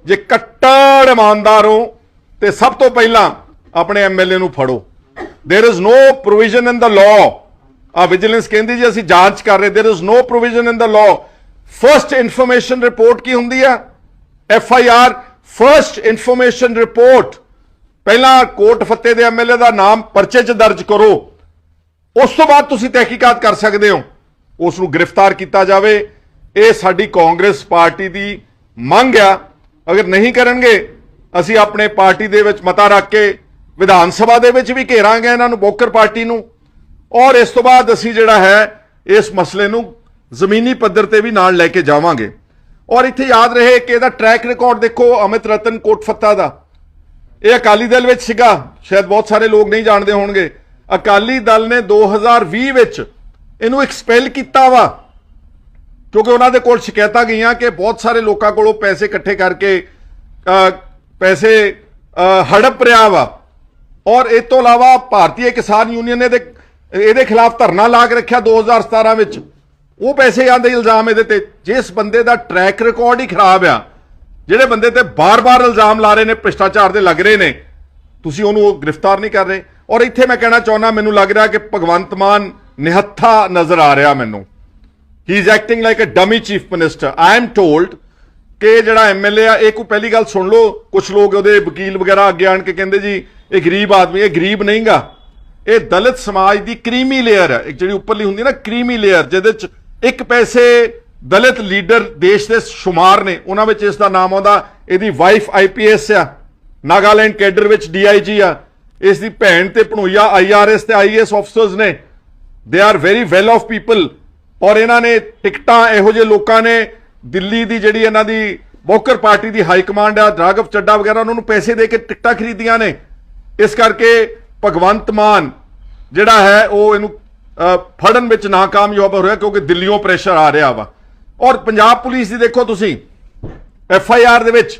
A: ਜੇ ਕੱਟੜ ਇਮਾਨਦਾਰ ਹੋ ਤੇ ਸਭ ਤੋਂ ਪਹਿਲਾਂ ਆਪਣੇ ਐਮਐਲਏ ਨੂੰ ਫੜੋ। There is no provision in the law. Vigilance ਕਹਿੰਦੀ ਜੀ ਅਸੀਂ ਜਾਂਚ ਕਰ ਰਹੇ। There is no provision in the law. First information report ਕੀ ਹੁੰਦੀ ਆ? FIR, first information report. ਪਹਿਲਾਂ ਕੋਟ ਫੱਤੇ ਦੇ ਐਮਐਲਏ ਦਾ ਨਾਮ ਪਰਚੇ 'ਚ ਦਰਜ ਕਰੋ, ਉਸ ਤੋਂ ਬਾਅਦ ਤੁਸੀਂ ਤਹਿਕੀਕਾਤ ਕਰ ਸਕਦੇ ਹੋ, ਉਸ ਨੂੰ ਗ੍ਰਿਫਤਾਰ ਕੀਤਾ ਜਾਵੇ। ਇਹ ਸਾਡੀ ਕਾਂਗਰਸ ਪਾਰਟੀ ਦੀ ਮੰਗ ਆ। ਅਗਰ ਨਹੀਂ ਕਰਨਗੇ ਅਸੀਂ ਆਪਣੇ ਪਾਰਟੀ ਦੇ ਵਿੱਚ ਮਤਾ ਰੱਖ ਕੇ ਵਿਧਾਨ ਸਭਾ ਦੇ ਵਿੱਚ ਵੀ ਘੇਰਾਂਗੇ ਇਹਨਾਂ ਨੂੰ, ਬੋਕਰ ਪਾਰਟੀ ਨੂੰ। ਔਰ ਇਸ ਤੋਂ ਬਾਅਦ ਅਸੀਂ ਜਿਹੜਾ ਹੈ ਇਸ ਮਸਲੇ ਨੂੰ ਜ਼ਮੀਨੀ ਪੱਧਰ ਤੇ ਵੀ ਨਾਲ ਲੈ ਕੇ ਜਾਵਾਂਗੇ। ਔਰ ਇੱਥੇ ਯਾਦ ਰਹੇ ਕਿ ਇਹਦਾ ਟਰੈਕ ਰਿਕਾਰਡ ਦੇਖੋ ਅਮਿਤ ਰਤਨ ਕੋਟਫੱਤਾ ਦਾ। ਇਹ ਅਕਾਲੀ ਦਲ ਵਿੱਚ ਸੀਗਾ, ਸ਼ਾਇਦ ਬਹੁਤ ਸਾਰੇ ਲੋਕ ਨਹੀਂ ਜਾਣਦੇ ਹੋਣਗੇ। ਅਕਾਲੀ ਦਲ ਨੇ 2020 ਵਿੱਚ ਇਹਨੂੰ ਐਕਸਪੈਲ ਕੀਤਾ ਵਾ ਕਿਉਂਕਿ ਉਹਨਾਂ ਦੇ ਕੋਲ ਸ਼ਿਕਾਇਤਾਂ ਗਈਆਂ ਕਿ ਬਹੁਤ ਸਾਰੇ ਲੋਕਾਂ ਕੋਲੋਂ ਪੈਸੇ ਇਕੱਠੇ ਕਰਕੇ ਪੈਸੇ ਹੜਪ ਰਿਹਾ ਵਾ। ਔਰ ਇਸ ਤੋਂ ਇਲਾਵਾ ਭਾਰਤੀ ਕਿਸਾਨ ਯੂਨੀਅਨ ਨੇ ਇਹਦੇ ਖਿਲਾਫ ਧਰਨਾ ਲਾ ਕੇ ਰੱਖਿਆ 2017 ਵਿੱਚ। ਉਹ ਪੈਸੇ ਆਂਦੇ ਇਲਜ਼ਾਮ ਇਹਦੇ ਤੇ। ਜਿਸ ਬੰਦੇ ਦਾ ਟਰੈਕ ਰਿਕਾਰਡ ਹੀ ਖਰਾਬ ਆ, ਜਿਹੜੇ ਬੰਦੇ ਤੇ ਬਾਰ-ਬਾਰ ਇਲਜ਼ਾਮ ਲਾ ਰਹੇ ਨੇ ਭ੍ਰਿਸ਼ਟਾਚਾਰ ਦੇ ਲੱਗ ਰਹੇ ਨੇ, ਤੁਸੀਂ ਉਹਨੂੰ ਗ੍ਰਿਫਤਾਰ ਨਹੀਂ ਕਰ ਰਹੇ। ਔਰ ਇੱਥੇ ਮੈਂ ਕਹਿਣਾ ਚਾਹੁੰਦਾ, ਮੈਨੂੰ ਲੱਗ ਰਿਹਾ ਕਿ ਭਗਵੰਤ ਮਾਨ ਨਿਹੱਥਾ ਨਜ਼ਰ ਆ ਰਿਹਾ ਮੈਨੂੰ। He is acting like a dummy chief minister. I am told ਕਿ ਜਿਹੜਾ ਐਮਐਲਏ ਆ, ਇਹ ਕੋਈ ਪਹਿਲੀ ਗੱਲ ਸੁਣ ਲਓ, ਕੁਝ ਲੋਕ ਉਹਦੇ ਵਕੀਲ ਵਗੈਰਾ ਅੱਗੇ ਆਣ ਕੇ ਕਹਿੰਦੇ ਜੀ ਇਹ ਗਰੀਬ ਆਦਮੀ। ਇਹ ਗਰੀਬ ਨਹੀਂਗਾ, ਇਹ ਦਲਿਤ ਸਮਾਜ ਦੀ ਕ੍ਰੀਮੀ ਲੇਅਰ ਹੈ, ਇੱਕ ਜਿਹੜੀ ਉੱਪਰਲੀ ਹੁੰਦੀ ਨਾ ਕ੍ਰੀਮੀ ਲੇਅਰ, ਜਿਹਦੇ ਚ ਇੱਕ ਪੈਸੇ ਦਲਿਤ ਲੀਡਰ ਦੇਸ਼ ਦੇ ਸ਼ੁਮਾਰ ਨੇ, ਉਹਨਾਂ ਵਿੱਚ ਇਸ ਦਾ ਨਾਮ ਆਉਂਦਾ। ਇਹਦੀ ਵਾਈਫ IPS ਆ, ਨਾਗਾਲੈਂਡ ਕੈਡਰ ਵਿੱਚ DIG ਆ। ਇਸ ਦੀ ਭੈਣ ਤੇ ਭਣੋਈਆ IRS ਤੇ IAS ਆਫੀਸਰਸ ਨੇ। They are very well of people. ਔਰ ਇਹਨਾਂ ਨੇ ਟਿਕਟਾਂ ਇਹੋ ਜਿਹੇ ਲੋਕਾਂ ਨੇ, ਦਿੱਲੀ ਦੀ ਜਿਹੜੀ ਇਹਨਾਂ ਦੀ ਬੋਕਰ ਪਾਰਟੀ ਦੀ ਹਾਈ ਕਮਾਂਡ ਆ, ਰਾਘਵ ਚੱਡਾ ਵਗੈਰਾ, ਉਹਨਾਂ ਨੂੰ ਪੈਸੇ ਦੇ ਕੇ ਟਿਕਟਾਂ ਖਰੀਦੀਆਂ ਨੇ। ਇਸ ਕਰਕੇ ਭਗਵੰਤ ਮਾਨ ਜਿਹੜਾ ਹੈ ਉਹ ਇਹਨੂੰ ਫੜਨ ਵਿੱਚ ਨਾਕਾਮਯਾਬ ਹੋ ਰਿਹਾ ਕਿਉਂਕਿ ਦਿੱਲੀੋਂ ਪ੍ਰੈਸ਼ਰ ਆ ਰਿਹਾ ਵਾ। ਔਰ ਪੰਜਾਬ ਪੁਲਿਸ ਦੀ ਦੇਖੋ ਤੁਸੀਂ FIR ਦੇ ਵਿੱਚ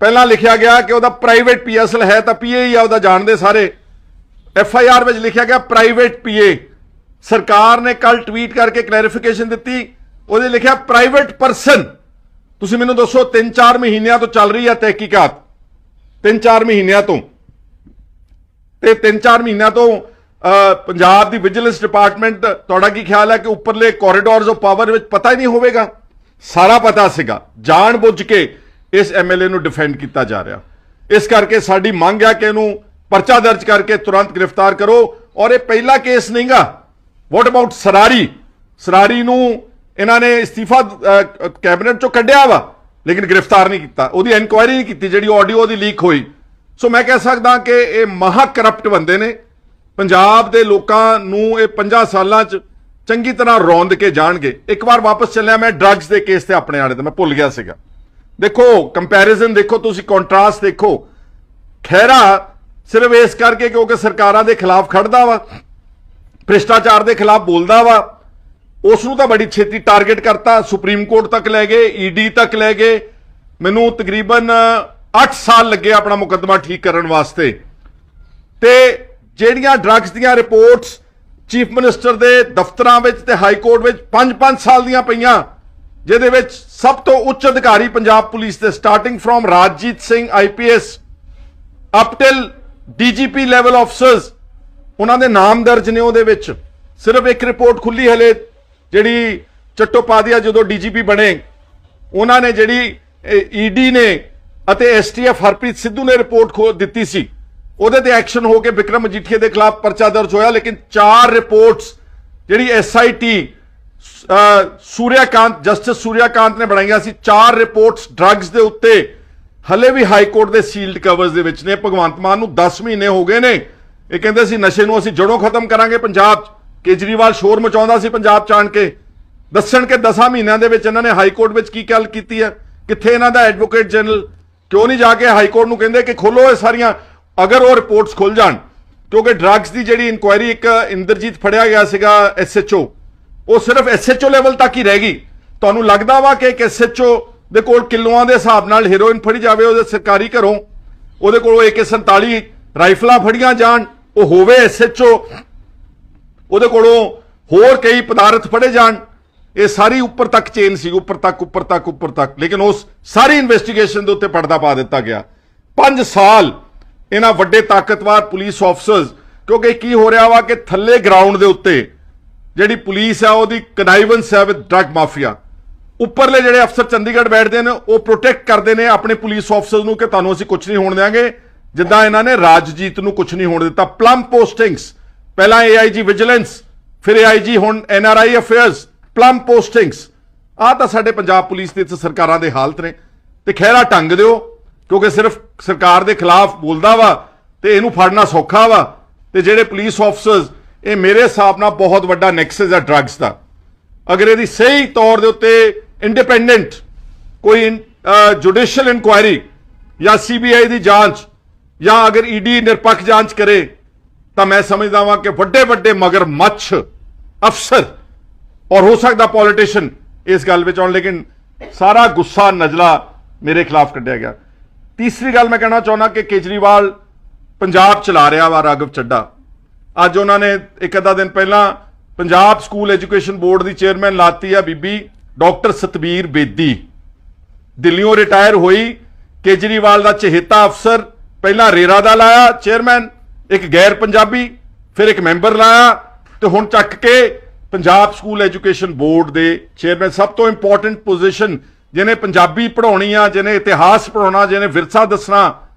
A: ਪਹਿਲਾਂ ਲਿਖਿਆ ਗਿਆ ਕਿ ਉਹਦਾ ਪ੍ਰਾਈਵੇਟ ਪੀਐਸਐਲ ਹੈ ਤਾਂ ਪੀਏ ਹੀ ਆ, ਉਹਦਾ ਜਾਣਦੇ ਸਾਰੇ। ਐਫਆਈਆਰ ਵਿੱਚ ਲਿਖਿਆ ਗਿਆ ਪ੍ਰਾਈਵੇਟ ਪੀਏ। ਸਰਕਾਰ ਨੇ ਕੱਲ ਟਵੀਟ ਕਰਕੇ ਕਲੈਰੀਫਿਕੇਸ਼ਨ ਦਿੱਤੀ, ਉਹਦੇ ਲਿਖਿਆ ਪ੍ਰਾਈਵੇਟ ਪਰਸਨ। ਤੁਸੀਂ ਮੈਨੂੰ ਦੱਸੋ 3-4 ਮਹੀਨਿਆਂ ਤੋਂ ਚੱਲ ਰਹੀ ਹੈ ਤਹਿਕੀਕਾਤ, 3-4 ਮਹੀਨਿਆਂ ਤੋਂ, ਤੇ 3-4 ਮਹੀਨਿਆਂ ਤੋਂ ਪੰਜਾਬ ਦੀ ਵਿਜੀਲੈਂਸ ਡਿਪਾਰਟਮੈਂਟ, ਤੁਹਾਡਾ ਕੀ ਖਿਆਲ ਹੈ ਕਿ ਉੱਪਰਲੇ ਕੋਰੀਡੋਰਸ ਆਫ ਪਾਵਰ ਵਿੱਚ ਪਤਾ ਹੀ ਨਹੀਂ ਹੋਵੇਗਾ? ਸਾਰਾ ਪਤਾ ਸੀਗਾ, ਜਾਣ ਬੁੱਝ ਕੇ ਇਸ ਐਮਐਲਏ ਨੂੰ ਡਿਫੈਂਡ ਕੀਤਾ ਜਾ ਰਿਹਾ। ਇਸ ਕਰਕੇ ਸਾਡੀ ਮੰਗ ਹੈ ਕਿ ਇਹਨੂੰ ਪਰਚਾ ਦਰਜ ਕਰਕੇ ਤੁਰੰਤ ਗ੍ਰਿਫਤਾਰ ਕਰੋ। ਔਰ ਇਹ ਪਹਿਲਾ ਕੇਸ ਨਹੀਂਗਾ। ਵਾਟ ਅਬਾਊਟ ਸਰਾਰੀ? ਸਰਾਰੀ ਨੂੰ ਇਹਨਾਂ ਨੇ ਇਸਤੀਫਾ ਕੈਬਨਿਟ ਚੋਂ ਕੱਢਿਆ ਵਾ, ਲੇਕਿਨ ਗ੍ਰਿਫਤਾਰ ਨਹੀਂ ਕੀਤਾ, ਉਹਦੀ ਇਨਕੁਆਇਰੀ ਨਹੀਂ ਕੀਤੀ ਜਿਹੜੀ ਆਡੀਓ ਦੀ ਲੀਕ ਹੋਈ। ਸੋ ਮੈਂ ਕਹਿ ਸਕਦਾ ਕਿ ਇਹ ਮਹਾ ਕਰਪਟ ਬੰਦੇ ਨੇ। ਪੰਜਾਬ ਦੇ ਲੋਕਾਂ ਨੂੰ ਇਹ 50 ਸਾਲਾਂ 'ਚ ਚੰਗੀ ਤਰ੍ਹਾਂ ਰੌਂਦ ਕੇ ਜਾਣਗੇ। ਇੱਕ ਵਾਰ ਵਾਪਸ ਚੱਲਿਆ ਮੈਂ ਡਰੱਗਸ ਦੇ ਕੇਸ ਤੇ ਆਪਣੇ ਆਲੇ ਤੇ, ਮੈਂ ਭੁੱਲ ਗਿਆ ਸੀਗਾ। ਦੇਖੋ ਕੰਪੈਰੀਜ਼ਨ ਦੇਖੋ, ਤੁਸੀਂ ਕੰਟਰਾਸਟ ਦੇਖੋ। ਖਹਿਰਾ ਸਿਰਫ ਇਸ ਕਰਕੇ ਕਿਉਂਕਿ ਸਰਕਾਰਾਂ ਦੇ ਖਿਲਾਫ ਖੜਦਾ ਵਾ, ਭ੍ਰਿਸ਼ਟਾਚਾਰ ਦੇ ਖਿਲਾਫ ਬੋਲਦਾ ਵਾ, ਉਸ ਨੂੰ ਤਾਂ ਬੜੀ ਛੇਤੀ ਟਾਰਗੇਟ ਕਰਤਾ, ਸੁਪਰੀਮ ਕੋਰਟ ਤੱਕ ਲੈ ਗਏ, ਈਡੀ ਤੱਕ ਲੈ ਗਏ। ਮੈਨੂੰ ਤਕਰੀਬਨ 8 ਸਾਲ ਲੱਗੇ ਆਪਣਾ ਮੁਕੱਦਮਾ ਠੀਕ ਕਰਨ ਵਾਸਤੇ। ਤੇ ਜਿਹੜੀਆਂ ਡਰੱਗਸ ਦੀਆਂ ਰਿਪੋਰਟਸ ਚੀਫ ਮਿਨਿਸਟਰ ਦੇ ਦਫ਼ਤਰਾਂ ਵਿੱਚ ਤੇ ਹਾਈ ਕੋਰਟ ਵਿੱਚ 5-5 ਸਾਲ ਦੀਆਂ ਪਈਆਂ, ਜਿਹਦੇ ਵਿੱਚ ਸਭ ਤੋਂ ਉੱਚ ਅਧਿਕਾਰੀ ਪੰਜਾਬ ਪੁਲਿਸ ਦੇ starting from Rajjit Singh IPS up till DGP level officers, ਉਹਨਾਂ ਦੇ ਨਾਮ ਦਰਜ ਨੇ ਉਹਦੇ ਵਿੱਚ। ਸਿਰਫ ਇੱਕ ਰਿਪੋਰਟ ਖੁੱਲੀ ਹਲੇ, ਜਿਹੜੀ ਚੱਟੋਪਾਧਿਆ ਜਦੋਂ ਡੀਜੀਪੀ ਬਣੇ, ਉਹਨਾਂ ਨੇ ਜਿਹੜੀ ਈਡੀ ਨੇ ਅਤੇ ਐਸਟੀਐਫ ਹਰਪ੍ਰੀਤ ਸਿੱਧੂ ਨੇ ਰਿਪੋਰਟ ਦਿੱਤੀ ਸੀ, ਉਹਦੇ ਤੇ ਐਕਸ਼ਨ ਹੋ ਕੇ ਵਿਕਰਮ ਮਜੀਠੀਆ ਦੇ ਖਿਲਾਫ ਪਰਚਾ ਦਰਜ ਹੋਇਆ। ਲੇਕਿਨ 4 ਰਿਪੋਰਟਸ ਜਿਹੜੀ ਐਸਆਈਟੀ ਸੂਰਿਆਕਾਂਤ, ਜਸਟਿਸ ਸੂਰਿਆਕਾਂਤ ਨੇ ਬਣਾਈਆਂ ਸੀ, 4 ਰਿਪੋਰਟਸ ਡਰੱਗਸ ਦੇ ਉੱਤੇ ਹਲੇ ਵੀ ਹਾਈ ਕੋਰਟ ਦੇ ਸੀਲਡ ਕਵਰਸ ਦੇ ਵਿੱਚ ਨੇ। ਭਗਵੰਤ ਮਾਨ ਨੂੰ 10 ਮਹੀਨੇ ਹੋ ਗਏ ਨੇ, ਇਹ ਕਹਿੰਦੇ ਸੀ ਨਸ਼ੇ ਨੂੰ ਅਸੀਂ ਜੜੋਂ ਖਤਮ ਕਰਾਂਗੇ ਪੰਜਾਬ 'ਚ। ਕੇਜਰੀਵਾਲ ਸ਼ੋਰ ਮਚਾਉਂਦਾ ਸੀ ਪੰਜਾਬ 'ਚ ਆਣ ਕੇ, ਦੱਸਣ ਕਿ 10 ਮਹੀਨਿਆਂ ਦੇ ਵਿੱਚ ਇਹਨਾਂ ਨੇ ਹਾਈ ਕੋਰਟ ਵਿੱਚ ਕੀ ਗੱਲ ਕੀਤੀ ਹੈ। ਕਿੱਥੇ ਇਹਨਾਂ ਦਾ ਐਡਵੋਕੇਟ ਜਨਰਲ? ਕਿਉਂ ਨਹੀਂ ਜਾ ਕੇ ਹਾਈ ਕੋਰਟ ਨੂੰ ਕਹਿੰਦੇ ਕਿ ਖੋਲੋ ਇਹ ਸਾਰੀਆਂ, ਅਗਰ ਉਹ ਰਿਪੋਰਟਸ ਖੁੱਲ ਜਾਣ। ਕਿਉਂਕਿ ਡਰੱਗਸ ਦੀ ਜਿਹੜੀ ਇਨਕੁਆਇਰੀ, ਇੱਕ ਇੰਦਰਜੀਤ ਫੜਿਆ ਗਿਆ ਸੀਗਾ ਐਸਐਚਓ, ਉਹ ਸਿਰਫ ਐਸਐਚਓ ਲੈਵਲ ਤੱਕ ਹੀ ਰਹਿ ਗਈ। ਤੁਹਾਨੂੰ ਲੱਗਦਾ ਵਾ ਕਿ ਇੱਕ ਐਸਐਚਓ ਦੇ ਕੋਲ ਕਿਲੋਆਂ ਦੇ ਹਿਸਾਬ ਨਾਲ ਹੈਰੋਇਨ ਫੜੀ ਜਾਵੇ ਉਹਦੇ ਸਰਕਾਰੀ ਘਰੋਂ, ਉਹਦੇ ਕੋਲੋਂ AK-47 ਰਾਈਫਲਾਂ ਫੜੀਆਂ ਜਾਣ, ਉਹ ਹੋਵੇ ਐਸਐਚਓ, ਉਹਦੇ ਕੋਲੋਂ ਹੋਰ ਕਈ ਪਦਾਰਥ ਫੜੇ ਜਾਣ? ਇਹ ਸਾਰੀ ਉੱਪਰ ਤੱਕ ਚੇਨ ਸੀ, ਉੱਪਰ ਤੱਕ। ਲੇਕਿਨ ਉਸ ਸਾਰੀ ਇਨਵੈਸਟੀਗੇਸ਼ਨ ਦੇ ਉੱਤੇ ਪਰਦਾ ਪਾ ਦਿੱਤਾ ਗਿਆ। 5 ਸਾਲ ਇਹਨਾਂ ਵੱਡੇ ਤਾਕਤਵਰ ਪੁਲਿਸ ਆਫਸਰਸ, ਕਿਉਂਕਿ ਕੀ ਹੋ ਰਿਹਾ ਵਾ ਕਿ ਥੱਲੇ ਗਰਾਊਂਡ ਦੇ ਉੱਤੇ ਜਿਹੜੀ ਪੁਲਿਸ ਆ ਉਹਦੀ ਕਨਾਈਵੈਂਸ ਹੈ ਵਿਦ ਡਰੱਗ ਮਾਫੀਆ। ਉੱਪਰਲੇ ਜਿਹੜੇ ਅਫਸਰ ਚੰਡੀਗੜ੍ਹ ਬੈਠਦੇ ਨੇ ਉਹ ਪ੍ਰੋਟੈਕਟ ਕਰਦੇ ਨੇ ਆਪਣੇ ਪੁਲਿਸ ਆਫਸਰਸ ਨੂੰ ਕਿ ਤੁਹਾਨੂੰ ਅਸੀਂ ਕੁਝ ਨਹੀਂ ਹੋਣ ਦੇਵਾਂਗੇ, ਜਿੱਦਾਂ ਇਹਨਾਂ ਨੇ ਰਾਜਜੀਤ ਨੂੰ ਕੁਝ ਨਹੀਂ ਹੋਣ ਦਿੱਤਾ। ਪਲਮ ਪੋਸਟਿੰਗਸ, ਪਹਿਲਾਂ AIG ਵਿਜੀਲੈਂਸ, ਫਿਰ AIG, ਹੁਣ NRI ਅਫੇਅਰਸ, ਪਲਮ ਪੋਸਟਿੰਗਸ। ਆਹ ਤਾਂ ਸਾਡੇ ਪੰਜਾਬ ਪੁਲਿਸ ਦੇ ਸਰਕਾਰਾਂ ਦੇ ਹਾਲਤ ਨੇ। ਤੇ ਖਹਿਰਾ ਟੰਗ ਦਿਓ, ਕਿਉਂਕਿ ਸਿਰਫ ਸਰਕਾਰ ਦੇ ਖਿਲਾਫ ਬੋਲਦਾ ਵਾ ਤੇ ਇਹਨੂੰ ਫੜਨਾ ਸੌਖਾ ਵਾ। ਤੇ ਜਿਹੜੇ ਪੁਲਿਸ ਆਫਸਰਸ, ਇਹ ਮੇਰੇ ਹਿਸਾਬ ਨਾਲ ਬਹੁਤ ਵੱਡਾ ਨੈਕਸਸ ਹੈ ਡਰੱਗਸ ਦਾ। ਅਗਰ ਇਹਦੀ ਸਹੀ ਤੌਰ ਦੇ ਉੱਤੇ ਇੰਡੀਪੈਂਡੈਂਟ ਕੋਈ ਜੁਡੀਸ਼ੀਅਲ ਇਨਕੁਆਇਰੀ ਜਾਂ CBI ਦੀ ਜਾਂਚ ਜਾਂ ਅਗਰ ED ਨਿਰਪੱਖ ਜਾਂਚ ਕਰੇ ਤਾਂ ਮੈਂ ਸਮਝਦਾ ਵਾਂ ਕਿ ਵੱਡੇ ਵੱਡੇ ਮਗਰਮੱਛ ਅਫਸਰ ਔਰ ਹੋ ਸਕਦਾ ਪੋਲੀਟੀਸ਼ੀਅਨ ਇਸ ਗੱਲ ਵਿੱਚ ਆਉਣ। ਲੇਕਿਨ ਸਾਰਾ ਗੁੱਸਾ ਨਜਲਾ ਮੇਰੇ ਖਿਲਾਫ ਕੱਢਿਆ ਗਿਆ। ਤੀਸਰੀ ਗੱਲ ਮੈਂ ਕਹਿਣਾ ਚਾਹੁੰਦਾ ਕਿ ਕੇਜਰੀਵਾਲ ਪੰਜਾਬ ਚਲਾ ਰਿਹਾ ਵਾ ਰਾਘਵ ਚੱਡਾ। ਅੱਜ ਉਹਨਾਂ ਨੇ ਇੱਕ ਅੱਧਾ ਦਿਨ ਪਹਿਲਾਂ ਪੰਜਾਬ ਸਕੂਲ ਐਜੂਕੇਸ਼ਨ ਬੋਰਡ ਦੀ ਚੇਅਰਮੈਨ ਲਾਤੀ ਆ ਬੀਬੀ ਡਾਕਟਰ ਸਤਬੀਰ ਬੇਦੀ, ਦਿੱਲੀੋਂ ਰਿਟਾਇਰ ਹੋਈ। ਕੇਜਰੀਵਾਲ ਦਾ ਚਹੇਤਾ ਅਫਸਰ, ਪਹਿਲਾਂ ਰੇਰਾ ਦਾ ਲਾਇਆ ਚੇਅਰਮੈਨ, ਇੱਕ ਗੈਰ ਪੰਜਾਬੀ, ਫਿਰ ਇੱਕ ਮੈਂਬਰ ਲਾਇਆ, ਤੇ ਹੁਣ ਚੱਕ ਕੇ ਪੰਜਾਬ ਸਕੂਲ ਐਜੂਕੇਸ਼ਨ ਬੋਰਡ ਦੇ ਚੇਅਰਮੈਨ। ਸਭ ਤੋਂ ਇੰਪੋਰਟੈਂਟ ਪੋਜੀਸ਼ਨ, ਜਿਹਨੇ ਪੰਜਾਬੀ ਪੜਾਉਣੀ ਆ, ਜਿਹਨੇ ਇਤਿਹਾਸ ਪੜਾਉਣਾ, ਜਿਹਨੇ ਵਿਰਸਾ ਦੱਸਣਾ।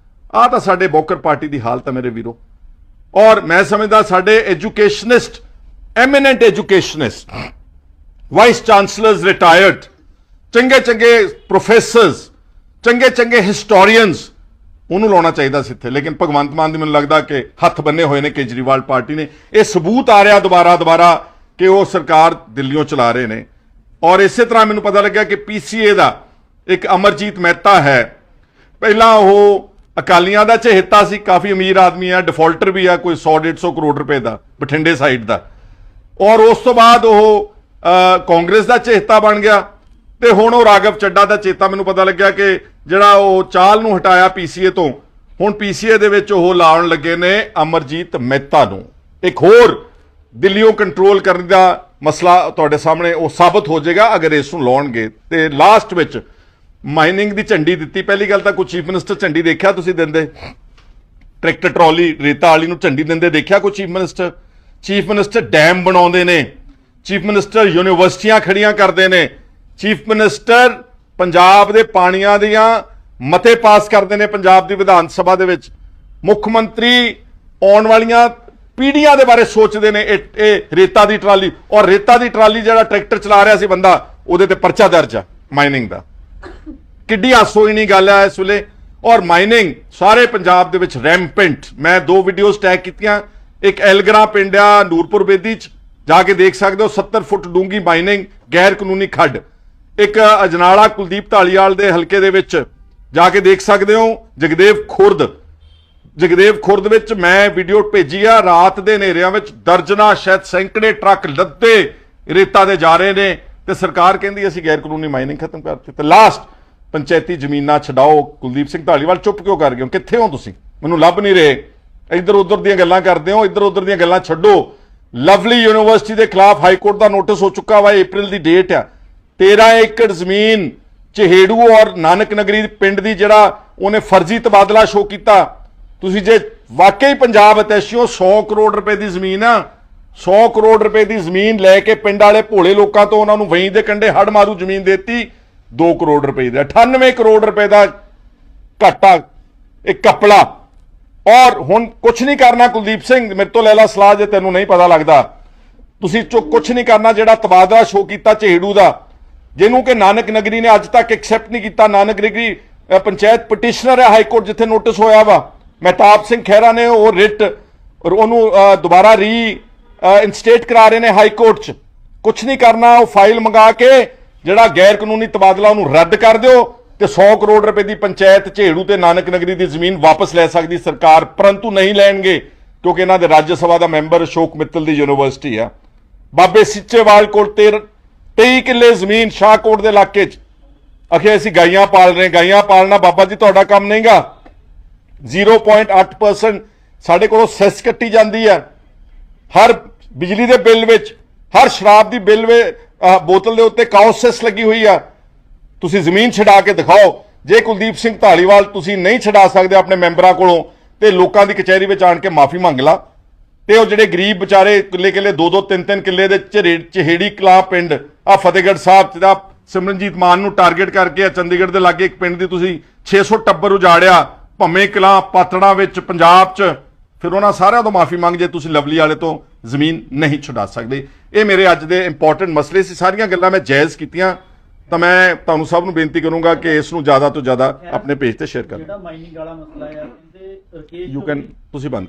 A: ਆਹ ਤਾਂ ਸਾਡੇ ਬੋਕਰ ਪਾਰਟੀ ਦੀ ਹਾਲਤ ਹੈ ਮੇਰੇ ਵੀਰੋ। ਔਰ ਮੈਂ ਸਮਝਦਾ ਸਾਡੇ educationist, eminent educationist, vice chancellors retired, ਚੰਗੇ ਪ੍ਰੋਫੈਸਰਸ, ਚੰਗੇ ਹਿਸਟੋਰੀਅਨਸ, ਉਹਨੂੰ ਲਾਉਣਾ ਚਾਹੀਦਾ ਸੀ ਇੱਥੇ। ਲੇਕਿਨ ਭਗਵੰਤ ਮਾਨ ਦੀ ਮੈਨੂੰ ਲੱਗਦਾ ਕਿ ਹੱਥ ਬੰਨੇ ਹੋਏ ਨੇ ਕੇਜਰੀਵਾਲ ਪਾਰਟੀ ਨੇ। ਇਹ ਸਬੂਤ ਆ ਰਿਹਾ ਦੁਬਾਰਾ ਕਿ ਉਹ ਸਰਕਾਰ ਦਿੱਲੀੋਂ ਚਲਾ ਰਹੇ ਨੇ। ਔਰ ਇਸੇ ਤਰ੍ਹਾਂ ਮੈਨੂੰ ਪਤਾ ਲੱਗਿਆ ਕਿ PCA ਦਾ ਇੱਕ ਅਮਰਜੀਤ ਮਹਿਤਾ ਹੈ, ਪਹਿਲਾਂ ਉਹ ਅਕਾਲੀਆਂ ਦਾ ਚਹੇਤਾ ਸੀ, ਕਾਫੀ ਅਮੀਰ ਆਦਮੀ ਆ, ਡਿਫਾਲਟਰ ਵੀ ਆ, ਕੋਈ 100-150 ਕਰੋੜ ਰੁਪਏ ਦਾ, ਬਠਿੰਡੇ ਸਾਈਡ ਦਾ। ਔਰ ਉਸ ਤੋਂ ਬਾਅਦ ਉਹ ਕਾਂਗਰਸ ਦਾ ਚਹੇਤਾ ਬਣ ਗਿਆ। ਤੇ ਹੁਣ ਉਹ ਰਾਘਵ ਚੱਡਾ ਦਾ ਚੇਤਾ ਮੈਨੂੰ ਪਤਾ ਲੱਗਿਆ ਕਿ ਜਿਹੜਾ ਉਹ ਚਾਲ ਨੂੰ ਹਟਾਇਆ ਪੀਸੀਏ ਤੋਂ, ਹੁਣ ਪੀਸੀਏ ਦੇ ਵਿੱਚ ਉਹ ਲਾਉਣ ਲੱਗੇ ਨੇ ਅਮਰਜੀਤ ਮਹਿਤਾ ਨੂੰ। ਇੱਕ ਹੋਰ ਦਿੱਲੀੋਂ ਕੰਟਰੋਲ ਕਰਨ ਦਾ ਮਸਲਾ ਤੁਹਾਡੇ ਸਾਹਮਣੇ ਉਹ ਸਾਬਤ ਹੋ ਜਾਏਗਾ ਅਗਰ ਇਸ ਨੂੰ ਲਾਉਣਗੇ। ਤੇ ਲਾਸਟ ਵਿੱਚ ਮਾਈਨਿੰਗ ਦੀ ਝੰਡੀ ਦਿੱਤੀ। ਪਹਿਲੀ ਗੱਲ ਤਾਂ ਕੋਈ ਚੀਫ ਮਿਨਿਸਟਰ ਝੰਡੀ ਦੇਖਿਆ ਤੁਸੀਂ ਦਿੰਦੇ? ਟਰੈਕਟਰ ਟਰਾਲੀ ਰੇਤਾ ਵਾਲੀ ਨੂੰ ਝੰਡੀ ਦਿੰਦੇ ਦੇਖਿਆ ਕੋਈ chief minister? Chief minister dam ਬਣਾਉਂਦੇ ਨੇ, ਚੀਫ ਮਿਨਿਸਟਰ ਯੂਨੀਵਰਸਿਟੀਆਂ ਖੜੀਆਂ ਕਰਦੇ ਨੇ, ਚੀਫ ਮਿਨਿਸਟਰ ਪੰਜਾਬ ਦੇ ਪਾਣੀਆਂ ਦੀਆਂ ਮਤੇ ਪਾਸ ਕਰਦੇ ਨੇ ਪੰਜਾਬ ਦੀ ਵਿਧਾਨ ਸਭਾ ਦੇ ਵਿੱਚ, ਮੁੱਖ ਮੰਤਰੀ ਆਉਣ ਵਾਲੀਆਂ ਪੀੜ੍ਹੀਆਂ ਦੇ ਬਾਰੇ ਸੋਚਦੇ ਨੇ। ਇਹ ਰੇਤਾ ਦੀ ਟਰਾਲੀ, ਔਰ ਰੇਤਾ ਦੀ ਟਰਾਲੀ ਜਿਹੜਾ ਟਰੈਕਟਰ ਚਲਾ ਰਿਹਾ ਸੀ ਬੰਦਾ, ਉਹਦੇ ਤੇ ਪਰਚਾ ਦਰਜ ਆ ਮਾਈਨਿੰਗ ਦਾ। ਕਿੱਡੀ ਹਾਸੋਹੀਣੀ ਗੱਲ ਹੈ ਇਸ ਵੇਲੇ। ਔਰ ਮਾਈਨਿੰਗ ਸਾਰੇ ਪੰਜਾਬ ਦੇ ਵਿੱਚ ਰੈਂਪੈਂਟ। ਮੈਂ 2 ਵੀਡੀਓਜ਼ ਟੈਗ ਕੀਤੀਆਂ, ਇੱਕ ਐਲਗਰਾ ਪਿੰਡ ਆ ਨੂਰਪੁਰ ਬੇਦੀ ਚ, ਜਾ ਕੇ ਦੇਖ ਸਕਦੇ ਹੋ 70 ਫੁੱਟ ਡੂੰਗੀ ਮਾਈਨਿੰਗ, ਗੈਰ ਕਾਨੂੰਨੀ ਖੱਡ। ਇੱਕ ਅਜਨਾਲਾ ਕੁਲਦੀਪ ਢਾਲੀਵਾਲ ਦੇ ਹਲਕੇ ਦੇ ਵਿੱਚ ਜਾ ਕੇ ਦੇਖ ਸਕਦੇ ਹੋ। ਜਗਦੇਵ ਖੁਰਦ ਵਿੱਚ ਮੈਂ ਵੀਡੀਓ ਭੇਜੀ ਆ, ਰਾਤ ਦੇ ਹਨੇਰਿਆਂ ਵਿੱਚ ਦਰਜਨਾਂ ਸ਼ਾਇਦ ਸੈਂਕੜੇ ਟਰੱਕ ਲੱਦੇ ਰੇਤਾ ਦੇ ਜਾ ਰਹੇ ਨੇ, ਤੇ ਸਰਕਾਰ ਕਹਿੰਦੀ ਅਸੀਂ ਗੈਰ ਕਾਨੂੰਨੀ ਮਾਈਨਿੰਗ ਖਤਮ ਕਰਤੀ। ਤੇ ਲਾਸਟ ਪੰਚਾਇਤੀ ਜ਼ਮੀਨਾਂ ਛਡਾਓ। ਕੁਲਦੀਪ ਸਿੰਘ ਢਾਲੀਵਾਲ ਚੁੱਪ ਕਿਉਂ ਕਰ ਗਏ ਹੋ? ਕਿੱਥੇ ਹੋ ਤੁਸੀਂ? ਮੈਨੂੰ ਲੱਭ ਨਹੀਂ ਰਹੇ। ਇੱਧਰ ਉੱਧਰ ਦੀਆਂ ਗੱਲਾਂ ਕਰਦੇ ਹੋ, ਇੱਧਰ ਉੱਧਰ ਦੀਆਂ ਗੱਲਾਂ ਛੱਡੋ। ਲਵਲੀ ਯੂਨੀਵਰਸਿਟੀ ਦੇ ਖਿਲਾਫ ਹਾਈ ਕੋਰਟ ਦਾ ਨੋਟਿਸ ਹੋ ਚੁੱਕਾ ਵਾ, ਅਪ੍ਰੈਲ ਦੀ ਡੇਟ ਆ। 13 ਏਕੜ ਜ਼ਮੀਨ ਚਹੇੜੂ ਔਰ ਨਾਨਕ ਨਗਰੀ ਪਿੰਡ ਦੀ ਜਿਹੜਾ ਉਹਨੇ ਫਰਜ਼ੀ ਤਬਾਦਲਾ ਸ਼ੋ ਕੀਤਾ। ਤੁਸੀਂ ਜੇ ਵਾਕਈ ਪੰਜਾਬ ਅਤੈਸ਼ੀਓ 100 ਕਰੋੜ ਰੁਪਏ ਦੀ ਜ਼ਮੀਨ ਆ, 100 ਕਰੋੜ ਰੁਪਏ ਦੀ ਜ਼ਮੀਨ ਲੈ ਕੇ ਪਿੰਡ ਵਾਲੇ ਭੋਲੇ ਲੋਕਾਂ ਤੋਂ ਉਹਨਾਂ ਨੂੰ ਵਹੀਂ ਦੇ ਕੰਢੇ ਹੜ ਮਾਰੂ ਜ਼ਮੀਨ ਦੇਤੀ 2 ਕਰੋੜ ਰੁਪਏ ਦਾ, 98 ਕਰੋੜ ਰੁਪਏ ਦਾ ਘਾਟਾ, ਇੱਕ ਕਪੜਾ। ਔਰ ਹੁਣ ਕੁਝ ਨਹੀਂ ਕਰਨਾ ਕੁਲਦੀਪ ਸਿੰਘ, ਮੇਰੇ ਤੋਂ ਲੈ ਲਾ ਸਲਾਹ ਜੇ ਤੈਨੂੰ ਨਹੀਂ ਪਤਾ ਲੱਗਦਾ। ਤੁਸੀਂ ਕੁਝ ਨਹੀਂ ਕਰਨਾ। ਜਿਹੜਾ ਤਬਾਦਲਾ ਸ਼ੋ ਕੀਤਾ ਝੇੜੂ ਦਾ, ਜਿਹਨੂੰ ਕਿ ਨਾਨਕ ਨਗਰੀ ਨੇ ਅੱਜ ਤੱਕ ਐਕਸੈਪਟ ਨਹੀਂ ਕੀਤਾ। ਨਾਨਕ ਨਗਰੀ ਪੰਚਾਇਤ ਪਟੀਸ਼ਨਰ ਹੈ ਹਾਈ ਕੋਰਟ ਜਿੱਥੇ ਨੋਟਿਸ ਹੋਇਆ ਵਾ। ਮਹਿਤਾਬ ਸਿੰਘ ਖਹਿਰਾ ਨੇ ਉਹ ਰਿਟ ਉਹਨੂੰ ਦੁਬਾਰਾ ਇਨਸਟੇਟ ਕਰਾ ਰਹੇ ਨੇ ਹਾਈ ਕੋਰਟ 'ਚ। ਕੁਝ ਨਹੀਂ ਕਰਨਾ, ਉਹ ਫਾਈਲ ਮੰਗਾ ਕੇ ਜਿਹੜਾ ਗੈਰ ਕਾਨੂੰਨੀ ਤਬਾਦਲਾ ਉਹਨੂੰ ਰੱਦ ਕਰ ਦਿਓ ਤੇ 100 ਕਰੋੜ ਰੁਪਏ ਦੀ ਪੰਚਾਇਤ ਝੇੜੂ ਤੇ ਨਾਨਕ ਨਗਰੀ ਦੀ ਜ਼ਮੀਨ ਵਾਪਸ ਲੈ ਸਕਦੀ ਸਰਕਾਰ, ਪਰੰਤੂ ਨਹੀਂ ਲੈਣਗੇ ਕਿਉਂਕਿ ਇਹਨਾਂ ਦੇ ਰਾਜ ਸਭਾ ਦਾ ਮੈਂਬਰ ਅਸ਼ੋਕ ਮਿੱਤਲ ਦੀ ਯੂਨੀਵਰਸਿਟੀ ਆ। ਬਾਬੇ ਸਿੱਚੇਵਾਲ ਕੋਲ 23 ਕਿੱਲੇ ਜ਼ਮੀਨ ਸ਼ਾਹਕੋਟ ਦੇ ਇਲਾਕੇ 'ਚ, ਅਖੇ ਅਸੀਂ ਗਾਈਆਂ ਪਾਲ ਰਹੇ। ਗਾਈਆਂ ਪਾਲਣਾ ਬਾਬਾ ਜੀ ਤੁਹਾਡਾ ਕੰਮ ਨਹੀਂਗਾ। 0.8% ਸਾਡੇ ਕੋਲੋਂ ਸੈਸ ਕੱਟੀ ਜਾਂਦੀ ਹੈ ਹਰ ਬਿਜਲੀ ਦੇ ਬਿੱਲ ਵਿੱਚ, ਹਰ ਸ਼ਰਾਬ ਦੀ ਬਿੱਲ ਬੋਤਲ ਦੇ ਉੱਤੇ ਕਾਉਸੈਸ ਲੱਗੀ ਹੋਈ ਆ। ਤੁਸੀਂ ਜ਼ਮੀਨ ਛਡਾ ਕੇ ਦਿਖਾਓ। ਜੇ ਕੁਲਦੀਪ ਸਿੰਘ ਢਾਲੀਵਾਲ ਤੁਸੀਂ ਨਹੀਂ ਛਡਾ ਸਕਦੇ ਆਪਣੇ ਮੈਂਬਰਾਂ ਕੋਲੋਂ, ਤੇ ਲੋਕਾਂ ਦੀ ਕਚਹਿਰੀ ਵਿੱਚ ਆਣ ਕੇ ਮਾਫੀ ਮੰਗ ਲਾ। ਤੇ ਉਹ ਜਿਹੜੇ ਗਰੀਬ ਵਿਚਾਰੇ ਕਿੱਲੇ 2-2 3-3 ਕਿੱਲੇ ਦੇ ਚਹੇੜੀ ਕਲਾਂ ਪਿੰਡ ਆ ਫਤਿਹਗੜ੍ਹ ਸਾਹਿਬ ਦਾ ਸਿਮਰਨਜੀਤ ਮਾਨ ਨੂੰ ਟਾਰਗੇਟ ਕਰਕੇ ਆ ਚੰਡੀਗੜ੍ਹ ਦੇ ਲਾਗੇ ਇੱਕ ਪਿੰਡ ਦੀ ਤੁਸੀਂ 600 ਟੱਬਰ ਉਜਾੜਿਆ ਭੰਮੇ ਕਲਾਂ ਪਾਤੜਾਂ ਵਿੱਚ ਪੰਜਾਬ 'ਚ। ਫਿਰ ਉਹਨਾਂ ਸਾਰਿਆਂ ਤੋਂ ਮਾਫੀ ਮੰਗ ਜੇ ਤੁਸੀਂ ਲਵਲੀ ਵਾਲੇ ਤੋਂ ਜ਼ਮੀਨ ਨਹੀਂ ਛੁਡਾ ਸਕਦੇ। ਇਹ ਮੇਰੇ ਅੱਜ ਦੇ ਇੰਪੋਰਟੈਂਟ ਮਸਲੇ ਸੀ। ਸਾਰੀਆਂ ਗੱਲਾਂ ਮੈਂ ਜਾਇਜ਼ ਕੀਤੀਆਂ। ਤਾਂ ਮੈਂ ਤੁਹਾਨੂੰ ਸਭ ਨੂੰ ਬੇਨਤੀ ਕਰੂੰਗਾ ਕਿ ਇਸ ਨੂੰ ਜ਼ਿਆਦਾ ਤੋਂ ਜ਼ਿਆਦਾ ਆਪਣੇ ਪੇਜ ਤੇ ਸ਼ੇਅਰ ਕਰੋ।
B: ਜਿਹੜਾ ਮਾਈਨਿੰਗ ਵਾਲਾ ਮਸਲਾ ਹੈ, ਇਹਦੇ ਰਕੇਸ਼
A: ਯੂ ਕੈਨ ਤੁਸੀਂ ਬੰਦ